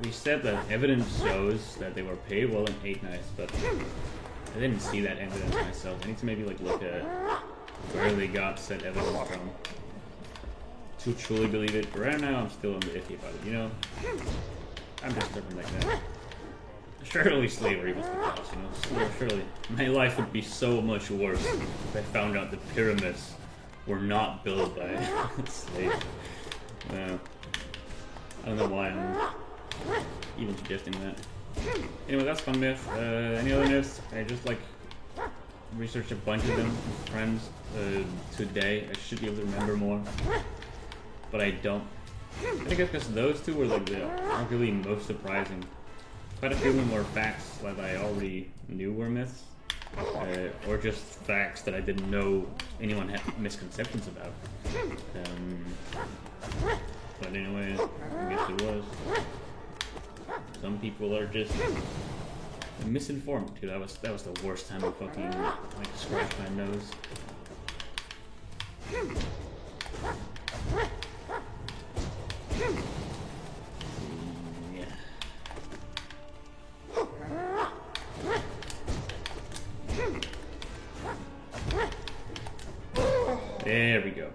We said that evidence shows that they were paid well and ate nice, but I didn't see that evidence myself. I need to maybe like look at where they got said evidence from to truly believe it. But right now, I'm still on the iffy about it, you know? I'm just something like that. Surely slavery was the cause, you know? Surely my life would be so much worse if I found out the pyramids were not built by slaves. I don't know why I'm even suggesting that. Anyway, that's fun myth. Any other myths? I just like researched a bunch of them with friends today. I should be able to remember more, but I don't. I think it's because those two were like the arguably most surprising. Quite a few of them were facts that I already knew were myths, or just facts that I didn't know anyone had misconceptions about. But anyway, I guess it was. Some people are just misinformed too. That was the worst time I fucking like scratched my nose. Yeah. There we go.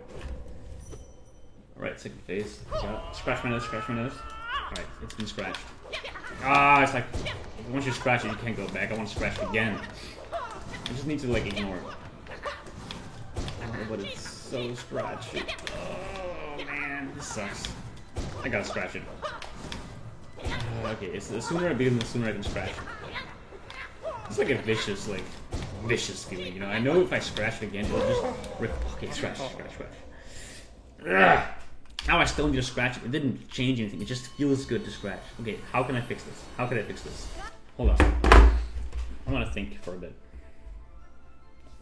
Alright, second phase. Scratch my nose, scratch my nose. Alright, it's been scratched. Ah, it's like, once you scratch it, you can't go back. I want to scratch it again. I just need to, like, ignore it. Oh, but it's so scratchy. Oh, man, this sucks. I gotta scratch it. Okay, it's the sooner I begin, the sooner I can scratch it. It's like a vicious feeling, you know? I know if I scratch it again, it'll just rip. Okay, scratch. Ugh. Now I still need to scratch it. It didn't change anything. It just feels good to scratch. Okay, how can I fix this? How can I fix this? Hold on. I'm gonna think for a bit.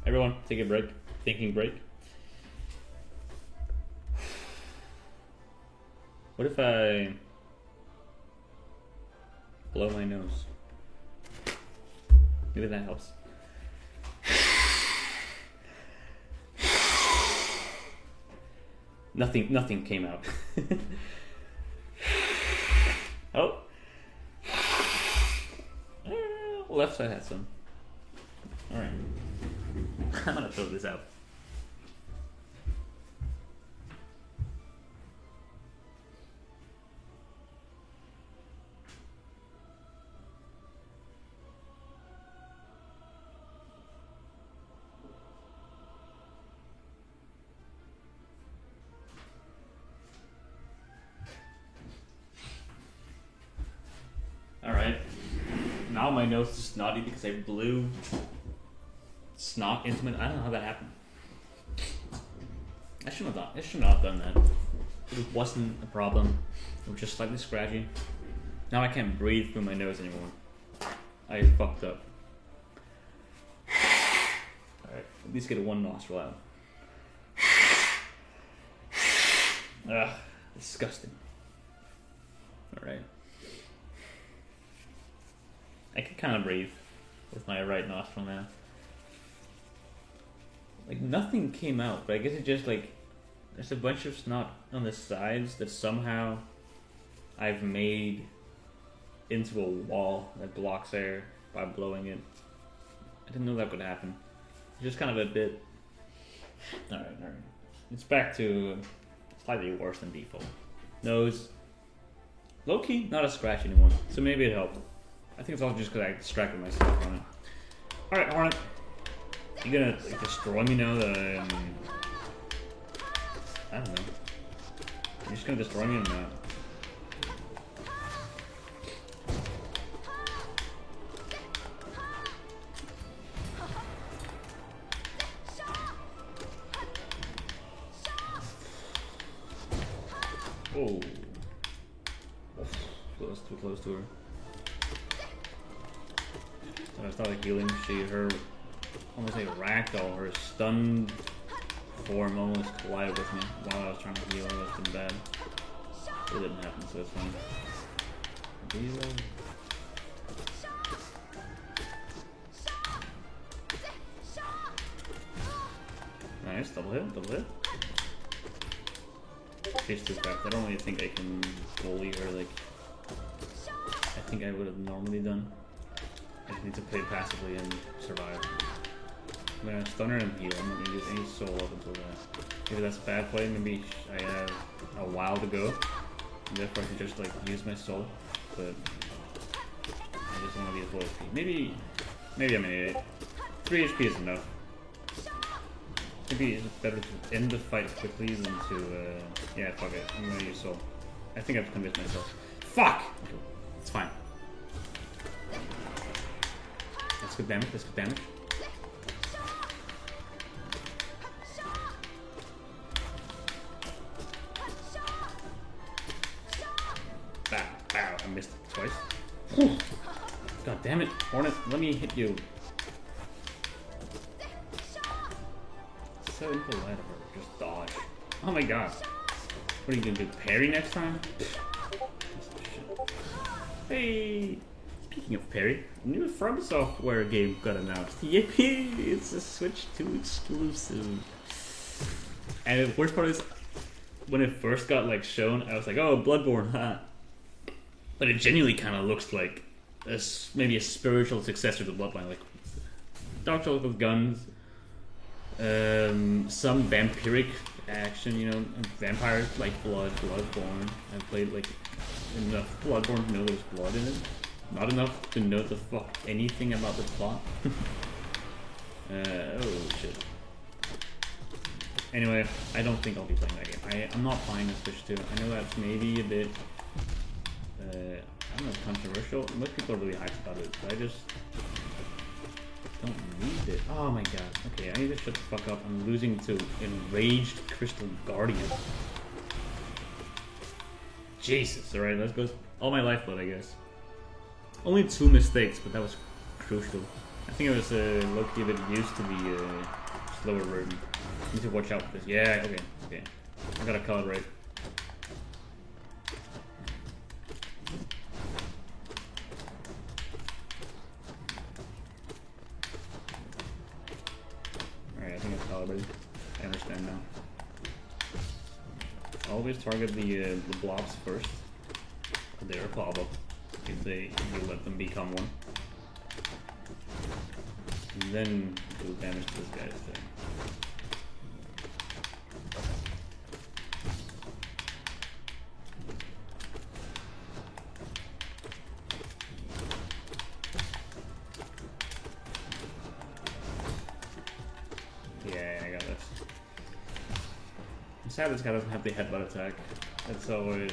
Everyone, take a break. Thinking break. What if I blow my nose? Maybe that helps. Nothing came out. Oh. Left side had some. Alright. I'm gonna throw this out. Alright, now my nose is snotty because I blew snot into it. I don't know how that happened. I shouldn't have done that. It wasn't a problem. It was just slightly scratchy. Now I can't breathe through my nose anymore. I fucked up. Alright, at least get one nostril out. Ugh, disgusting. Alright. I can kind of breathe with my right nostril now. Like, nothing came out, but I guess it just, like, there's a bunch of snot on the sides that somehow I've made into a wall that blocks air by blowing it. I didn't know that would happen. It's just kind of a bit... Alright. It's back to slightly worse than default. Nose. Low-key, not a scratch anymore, so maybe it helped. I think it's also just because I distracted myself on it. Alright, Hornet. You gonna like, destroy me now that I don't know. You're just gonna destroy me or not? Oh. Close, too close to her. I started healing. Her almost like a ragdoll. Her stunned form almost collided with me while I was trying to heal. It was been bad. It didn't happen, so it's fine. Reload. Nice, double hit, double hit. She's too fast. I don't really think I can bully her like I think I would have normally done. I just need to play passively and survive. I'm gonna stun her and heal. I'm not gonna use any soul up until that. Maybe that's a bad play. Maybe I have a while to go. And therefore I can just like use my soul. But I just want to be at full HP. Maybe I'm an idiot. 3 HP is enough. Maybe it's better to end the fight quickly than to, yeah, fuck it. I'm gonna use soul. I think I've convinced myself. Fuck! Okay, it's fine. That's good damage, that's good damage. Bow, bow, I missed it twice. God damn it, Hornet, let me hit you. So impolite of her, just dodge. Oh my god. What are you gonna do, parry next time? Hey! Speaking of parry, a new From Software game got announced. Yippee! It's a Switch 2 exclusive. And the worst part is, when it first got like shown, I was like, oh, Bloodborne, huh? But it genuinely kind of looks like maybe a spiritual successor to Bloodborne, like Dark Souls with guns. Some vampiric action, you know, vampires like Bloodborne. I played like enough Bloodborne to know there's blood in it. Not enough to know the fuck anything about the plot. Oh shit. Anyway, I don't think I'll be playing that game. I'm not buying a Switch 2. I know that's maybe a bit, I don't know, controversial. Most people are really hyped about it, but I just don't need it. Oh my god. Okay, I need to shut the fuck up. I'm losing to Enraged Crystal Guardian. Jesus. Alright, let's go. All my lifeblood, I guess. Only 2 mistakes, but that was crucial. I think I was low-key a bit used to the slower version. Need to watch out for this. Yeah, okay. I gotta calibrate. I understand now. Always target the blobs first. They're a plobbo. If you let them become one. And then do damage to this guy's thing. Sad this guy doesn't have the headbutt attack. It's always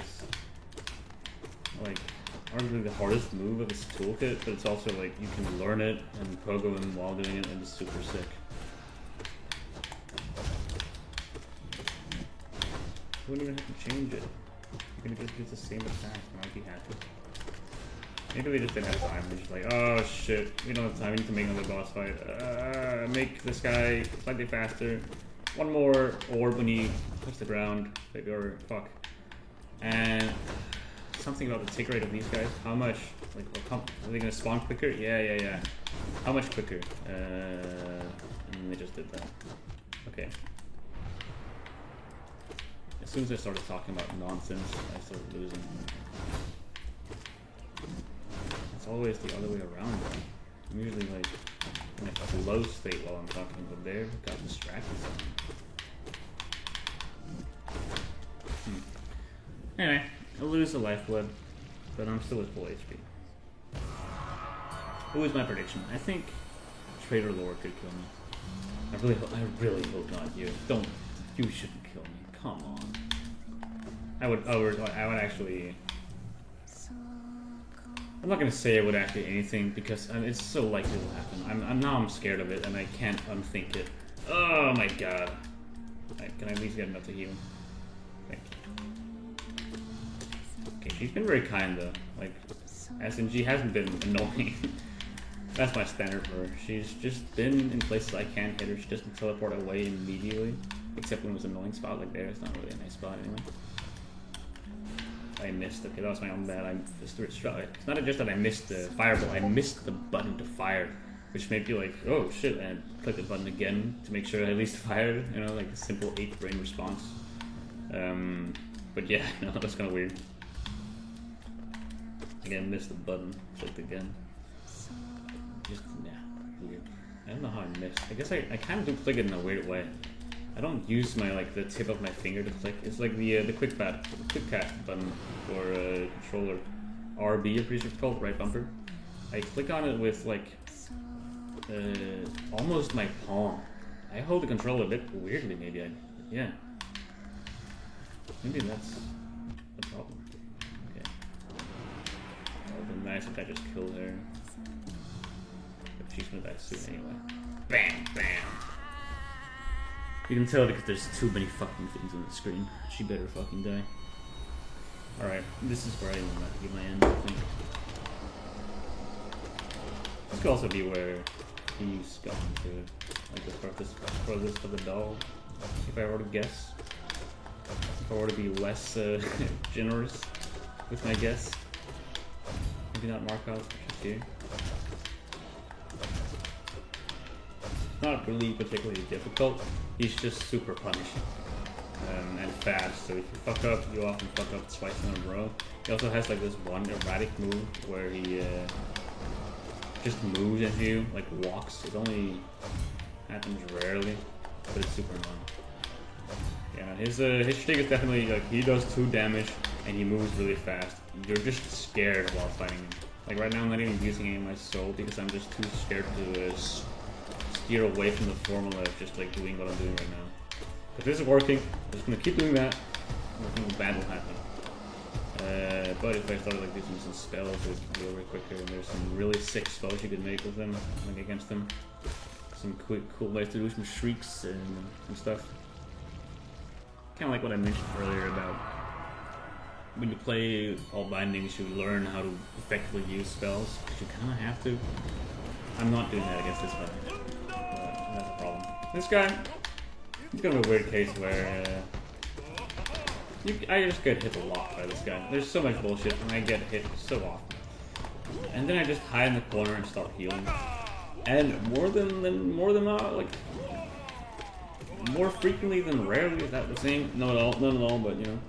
like arguably the hardest move of his toolkit, but it's also like you can learn it and pogo him while doing it and it's super sick. You wouldn't even have to change it. You're gonna just do the same attack and I'd be happy. Maybe we just didn't have time. We're just like, oh shit, we don't have time, we need to make another boss fight. Make this guy slightly faster. One more orb when he touches the ground, maybe, or fuck. And something about the tick rate of these guys. How much, like, are they gonna spawn quicker? Yeah. How much quicker? And they just did that. Okay. As soon as I started talking about nonsense, I started losing. It's always the other way around, though. I'm usually like in a flow state while I'm talking, but there got distracted. Anyway, I'll lose the lifeblood, but I'm still at full HP. Who is my prediction? I think Trader Lord could kill me. I really hope not you. You shouldn't kill me. Come on. I would actually. I'm not gonna say I would actually anything because it's so likely it will happen. I'm scared of it and I can't unthink it. Oh my god. Right, can I at least get enough to heal? Thank you. Okay, she's been very kind though. Like, as in she hasn't been annoying. That's my standard for her. She's just been in places I can't hit her. She doesn't teleport away immediately. Except when it was an annoying spot like there. It's not really a nice spot anyway. I missed. Okay, that was my own bad. It's not just that I missed the fireball, I missed the button to fire. Which made me like, oh shit, and click the button again to make sure I at least fired, you know, like a simple 8-brain response. But yeah, no, that's kind of weird. Again, missed the button, clicked again. Just, yeah, weird. I don't know how I missed. I guess I kind of do click it in a weird way. I don't use my, like, the tip of my finger to click. It's like the quick cat button for controller. RB, I'm pretty sure it's called, right bumper. I click on it with, like, almost my palm. I hold the controller a bit weirdly, maybe. Yeah. Maybe that's the problem. Okay. It would be nice if I just killed her. But she's gonna die soon anyway. Bam! Bam! You can tell because there's too many fucking things on the screen. She better fucking die. Alright, this is where I want to get my end, I think. This could also be where he's gotten to, like, the furthest of the doll, if I were to guess. If I were to be less generous with my guess. Maybe not Markov, just here. Not really particularly difficult, he's just super punishing. And fast, so if you fuck up, you often fuck up twice in a row. He also has like this one erratic move where he just moves at you, like walks. It only happens rarely, but it's super annoying. Yeah, his shtick is definitely like he does 2 damage and he moves really fast. You're just scared while fighting him. Like right now I'm not even using any of my soul because I'm just too scared to steer away from the formula of just like doing what I'm doing right now. If this is working, I'm just gonna keep doing that. Nothing bad will happen. But if I started like using some spells, it would go way quicker. And there's some really sick spells you could make with them, like against them. Some cool ways to do some shrieks and some stuff. Kind of like what I mentioned earlier about when you play all bindings, you learn how to effectively use spells because you kind of have to. I'm not doing that against this guy. That's a problem. This guy. It's kind of a weird case where I just get hit a lot by this guy. There's so much bullshit and I get hit so often. And then I just hide in the corner and start healing. And more not, like more frequently than rarely, is that the same? Not at all, but you know.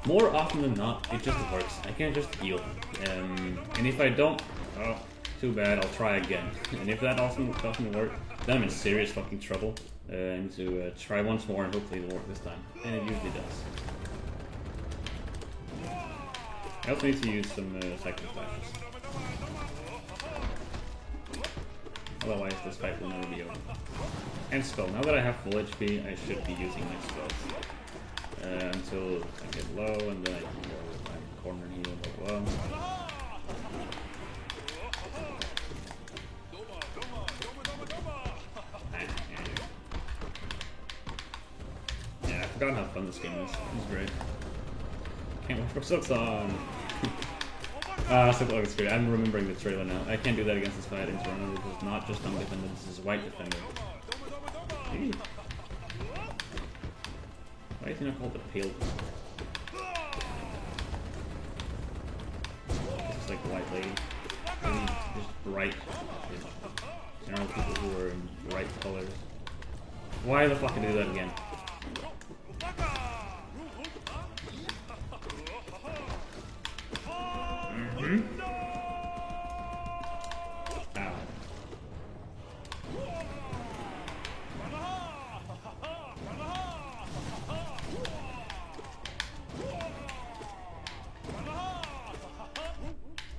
More often than not, it just works. I can't just heal. And if I don't, oh, too bad, I'll try again. And if that also doesn't work, then I'm in serious fucking trouble. I need to try once more and hopefully it'll work this time. And it usually does. I also need to use some cycle flashes. Otherwise this fight will never be over. And spell. Now that I have full HP, I should be using my spells. Until I get low and then I can go with my corner heal as well. I forgot how fun this game is. It's great. Can't wait for Silksong! It's great. I'm remembering the trailer now. I can't do that against this fight in Toronto. This is not just Dumb Defender, this is White Defender. Hey. Why is he not called the Pale? This is like the White Lady. Maybe just bright. General people who are in bright colors. Why the fuck did I do that again? Ow.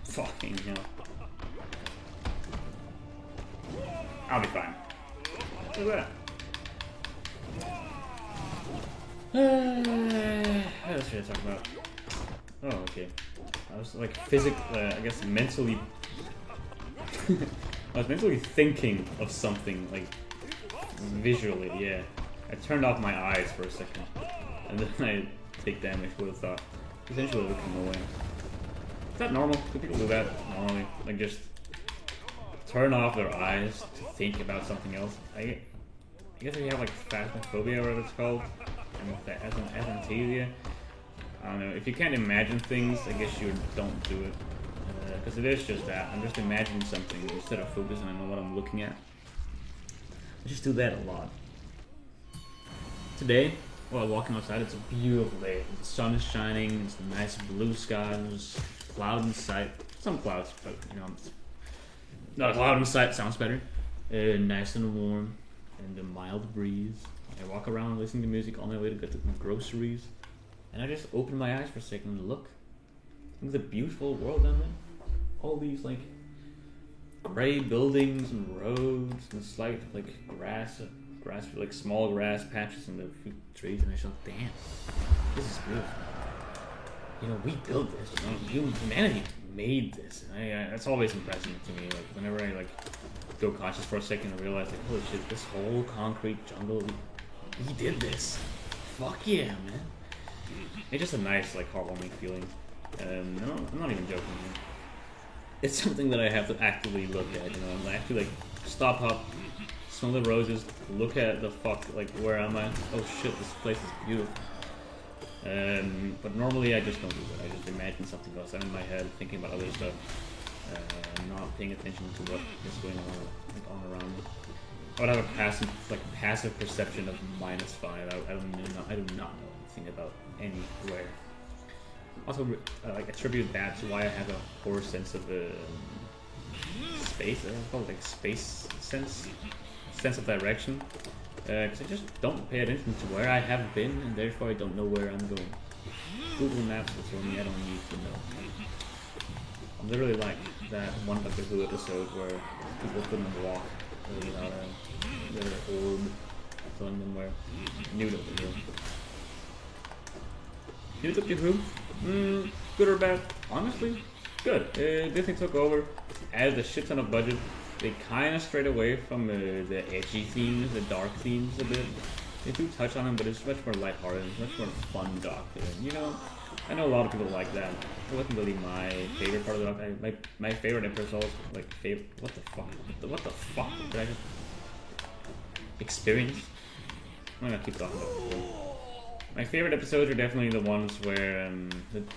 Fucking hell. I'll be fine. Look at that. What else should I talk about? Oh, okay. I was like physically, I guess mentally, I was mentally thinking of something, like visually, yeah. I turned off my eyes for a second, and then I take damage, would have thought. Essentially looking away. Is that normal? Do people do that normally? Like just turn off their eyes to think about something else? I guess if you have like phasmophobia or whatever it's called, and asthenia, I don't know, if you can't imagine things, I guess you don't do it. Because it is just that. I'm just imagining something instead of focusing on what I'm looking at. I just do that a lot. Today, while walking outside, it's a beautiful day. The sun is shining, it's a nice blue sky, there's a cloud in sight. Some clouds, but you know, not a cloud in sight sounds better. Nice and warm, and a mild breeze. I walk around listening to music on my way to get to the groceries. And I just open my eyes for a second and look. Look at the beautiful world down there. All these like gray buildings and roads and slight like grass, like small grass patches and a few trees, and I thought, damn, this is beautiful. You know, we built this. You know, humanity made this. And that's always impressive to me. Like whenever I like go conscious for a second and realize like, holy shit, this whole concrete jungle, we did this. Fuck yeah, man. It's just a nice like heartwarming feeling. No, I'm not even joking here. It's something that I have to actively look at, you know. I have to like stop up, smell the roses, look at the fuck, like where am I? Oh shit, this place is beautiful. But normally I just don't do that. I just imagine something else. I'm in my head thinking about other stuff, not paying attention to what is going on around me. I would have a passive perception of -5. I do not know anything about anywhere. Also, like attribute that to why I have a poor sense of space. I don't call it like space sense of direction. Because I just don't pay attention to where I have been, and therefore I don't know where I'm going. Google Maps will tell me I don't need to know. I'm literally like that one Doctor Who episode where people couldn't walk without the orb telling them where. New Doctor Who. New Doctor Who? Good or bad? Honestly, good. Disney took over, added a shit ton of budget. They kind of strayed away from the edgy themes, the dark themes a bit. They do touch on them, but it's much more lighthearted, it's much more fun Doctor. And, you know, I know a lot of people like that. It wasn't really my favorite part of the Doctor. My favorite episode, like, what the fuck? What the fuck did I just experience? I'm gonna keep talking about it. My favorite episodes are definitely the ones where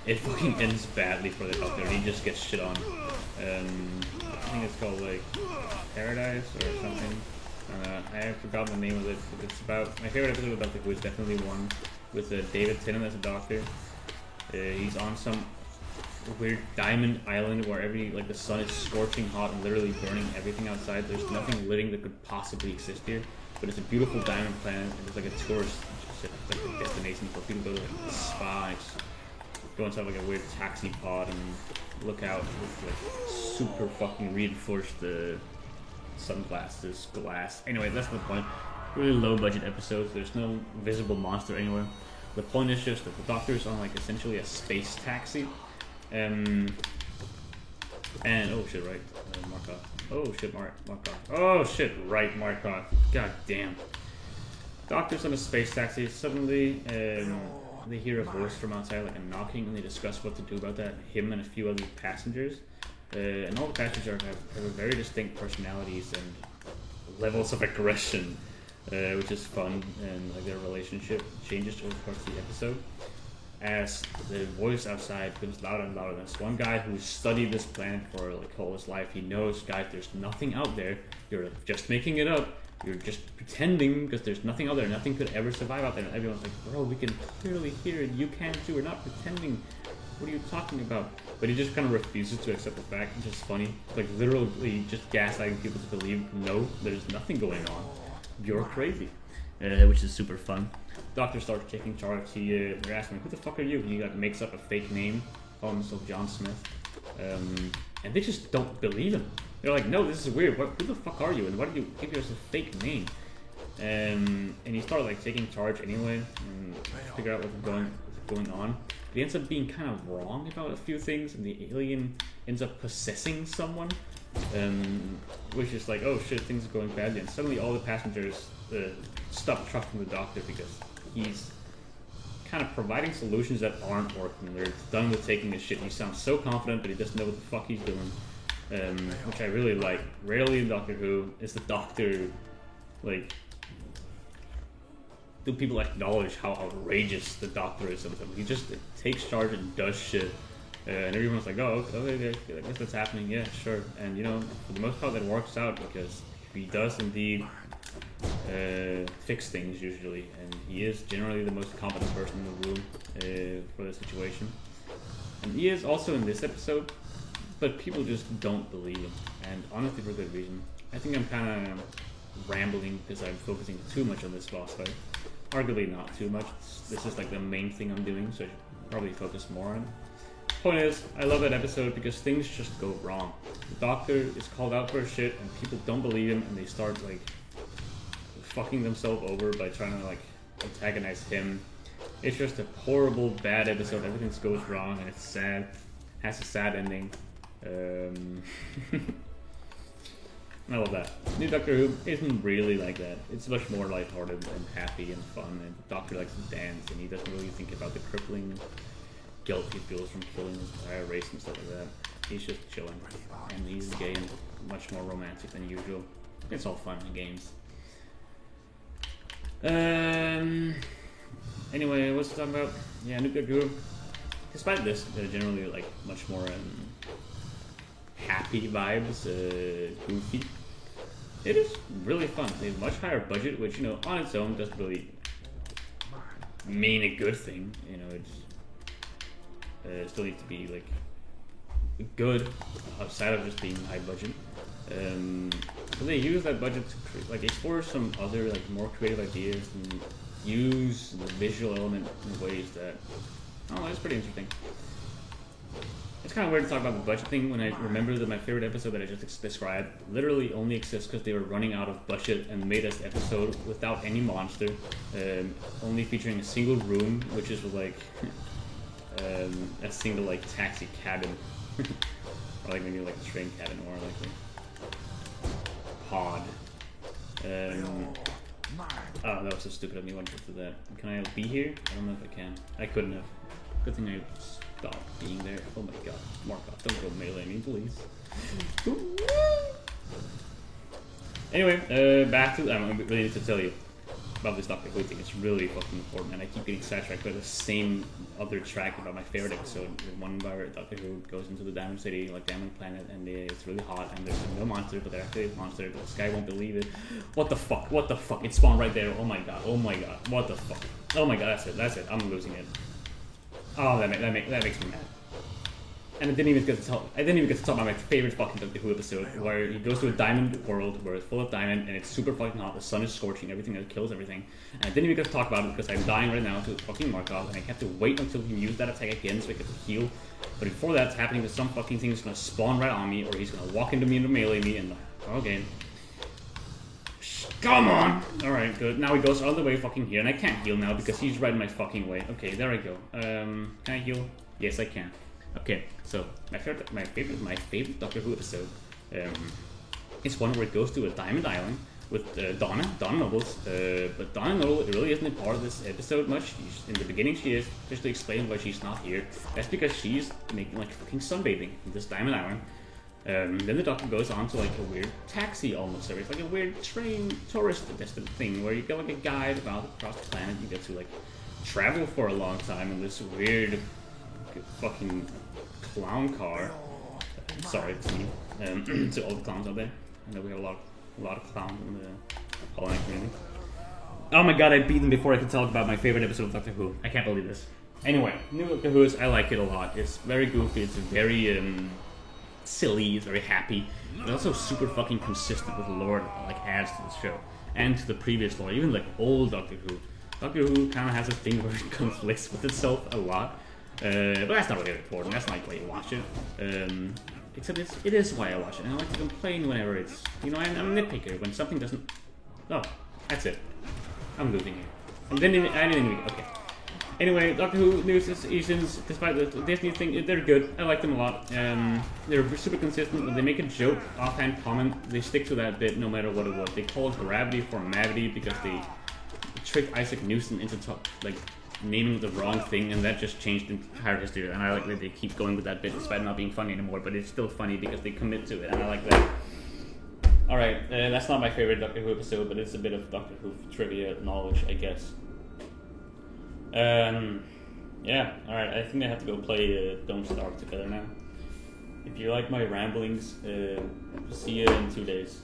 it fucking ends badly for the Doctor. He just gets shit on. I think it's called like Paradise or something. I have forgotten the name of it. But it's about my favorite episode of Doctor Who is definitely one with David Tennant as a Doctor. He's on some weird diamond island where the sun is scorching hot and literally burning everything outside. There's nothing living that could possibly exist here, but it's a beautiful diamond planet and it's like a tourist. It's like a destination for people to go to like the spa and just go inside like a weird taxi pod and look out with like super fucking reinforced sunglasses, glass. Anyway, that's the point. Really low budget episodes. There's no visible monster anywhere. The point is just that the Doctor is on like essentially a space taxi. And oh shit, right, Markov. Oh shit, Markov. Oh shit, right, Markov. God damn. Doctor's on a space taxi. Suddenly, they hear a voice from outside, like a knocking, and they discuss what to do about that. Him and a few other passengers, and all the passengers have very distinct personalities and levels of aggression, which is fun. And like their relationship changes over the course of the episode as the voice outside becomes louder and louder. There's one guy who's studied this planet for like all his life. He knows, guys, there's nothing out there. You're just making it up. You're just pretending because there's nothing out there. Nothing could ever survive out there. And everyone's like, bro, we can clearly hear it. You can too. We're not pretending. What are you talking about? But he just kind of refuses to accept the fact. It's just funny. Like literally just gaslighting people to believe, no, there's nothing going on. You're crazy. Which is super fun. Doctor starts taking charge. They're asking, who the fuck are you? He like makes up a fake name, calling himself John Smith. And they just don't believe him. They're like, no, this is weird. Who the fuck are you? And why did you give us a fake name? And he started like taking charge anyway and figure out what's going on. But he ends up being kind of wrong about a few things, and the alien ends up possessing someone, which is like, oh shit, things are going badly. And suddenly all the passengers stop trusting the Doctor because he's kind of providing solutions that aren't working. They're done with taking this shit. He sounds so confident, but he doesn't know what the fuck he's doing. Which I really like. Rarely in Doctor Who is the Doctor like do people acknowledge how outrageous the Doctor is sometimes. He just takes charge and does shit. And everyone's like, oh, okay, I guess that's happening, yeah, sure. And you know, for the most part that works out because he does indeed fix things usually, and he is generally the most competent person in the room for the situation. And he is also in this episode, but people just don't believe him, and honestly for good reason. I think I'm kind of rambling because I'm focusing too much on this boss fight. Arguably not too much. This is like the main thing I'm doing, so I should probably focus more on it. Point is, I love that episode because things just go wrong. The Doctor is called out for shit, and people don't believe him, and they start like fucking themselves over by trying to like antagonize him. It's just a horrible, bad episode. Everything goes wrong, and it's sad. Has a sad ending. I love that. New Doctor Who isn't really like that. It's much more lighthearted and happy and fun, and the Doctor likes to dance, and he doesn't really think about the crippling guilt he feels from killing his entire race and stuff like that. He's just chilling, and he's gay and much more romantic than usual. It's all fun and games. Anyway, what's to talk about? Yeah, New Doctor Who. Despite this, they're generally like much more happy vibes, goofy. It is really fun. They have a much higher budget, which, you know, on its own doesn't really mean a good thing. You know, it still needs to be like good outside of just being high budget. So they use that budget to like explore some other like more creative ideas and use the visual element in ways that, oh, it's pretty interesting. It's kind of weird to talk about the budget thing when I remember that my favorite episode that I just described literally only exists because they were running out of budget and made this episode without any monster, only featuring a single room, which is like a single like taxi cabin, or like maybe like a train cabin, or like a pod. Oh, that was so stupid of me. What to do that? Can I be here? I don't know if I can. I couldn't have. Good thing I stopped being there. Oh my god. Markov, don't go melee me, please. Anyway, back to... I really need to tell you about this Doctor Who thing. It's really fucking important, and I keep getting sidetracked by the same other track about my favorite episode. The one where Doctor Who goes into the Diamond City, like Diamond Planet, and it's really hot, and there's no monster, but there actually is a monster, but this guy won't believe it. What the fuck? What the fuck? It spawned right there. Oh my god. Oh my god. What the fuck? Oh my god, that's it. I'm losing it. Oh, that makes me mad. And I didn't even get to talk about my favorite fucking Doctor Who episode, where he goes to a diamond world where it's full of diamond and it's super fucking hot. The sun is scorching everything, that kills everything. And I didn't even get to talk about it because I'm dying right now to fucking Markov, and I have to wait until he used that attack again so I get to heal. But before that's happening, some fucking thing is gonna spawn right on me, or he's gonna walk into me and melee me, and okay. Come on! Alright, good. Now he goes all the way fucking here, and I can't heal now because he's right in my fucking way. Okay, there I go. Can I heal? Yes, I can. Okay, so my favorite Doctor Who episode is one where it goes to a diamond island with Donna Nobles. But Donna Noble really isn't a part of this episode much. In the beginning she is, just to explain why she's not here. That's because she's making like fucking sunbathing in this diamond island. Then the Doctor goes on to like a weird taxi almost service, like a weird train tourist destined thing where you get like a guide about across the planet. You get to like travel for a long time in this weird fucking clown car. Sorry to me, to all the clowns out there. I know we have a lot of clowns in the Halloween community. Oh my god, I beat them before I could talk about my favorite episode of Doctor Who. I can't believe this. Anyway, New Doctor Who I like it a lot. It's very goofy. It's very silly. It's very happy. It's also super fucking consistent with the lore that like adds to the show and to the previous lore. Even like old Doctor Who. Doctor Who kind of has a thing where it conflicts with itself a lot. But that's not really important. That's not why you watch it. Except it is why I watch it. And I like to complain whenever it's, you know, I'm a nitpicker when something doesn't. Oh, that's it. I'm losing it. And then I didn't even. Okay. Anyway, Doctor Who new seasons, despite the Disney thing, they're good. I like them a lot. They're super consistent. When they make a joke, offhand comment, they stick to that bit no matter what it was. They call it gravity for Mavity because they tricked Isaac Newton into like naming the wrong thing, and that just changed the entire history. And I like that they keep going with that bit despite not being funny anymore, but it's still funny because they commit to it, and I like that. Alright, that's not my favorite Doctor Who episode, but it's a bit of Doctor Who trivia knowledge, I guess. Yeah, alright, I think I have to go play Don't Starve together now. If you like my ramblings, see you in 2 days.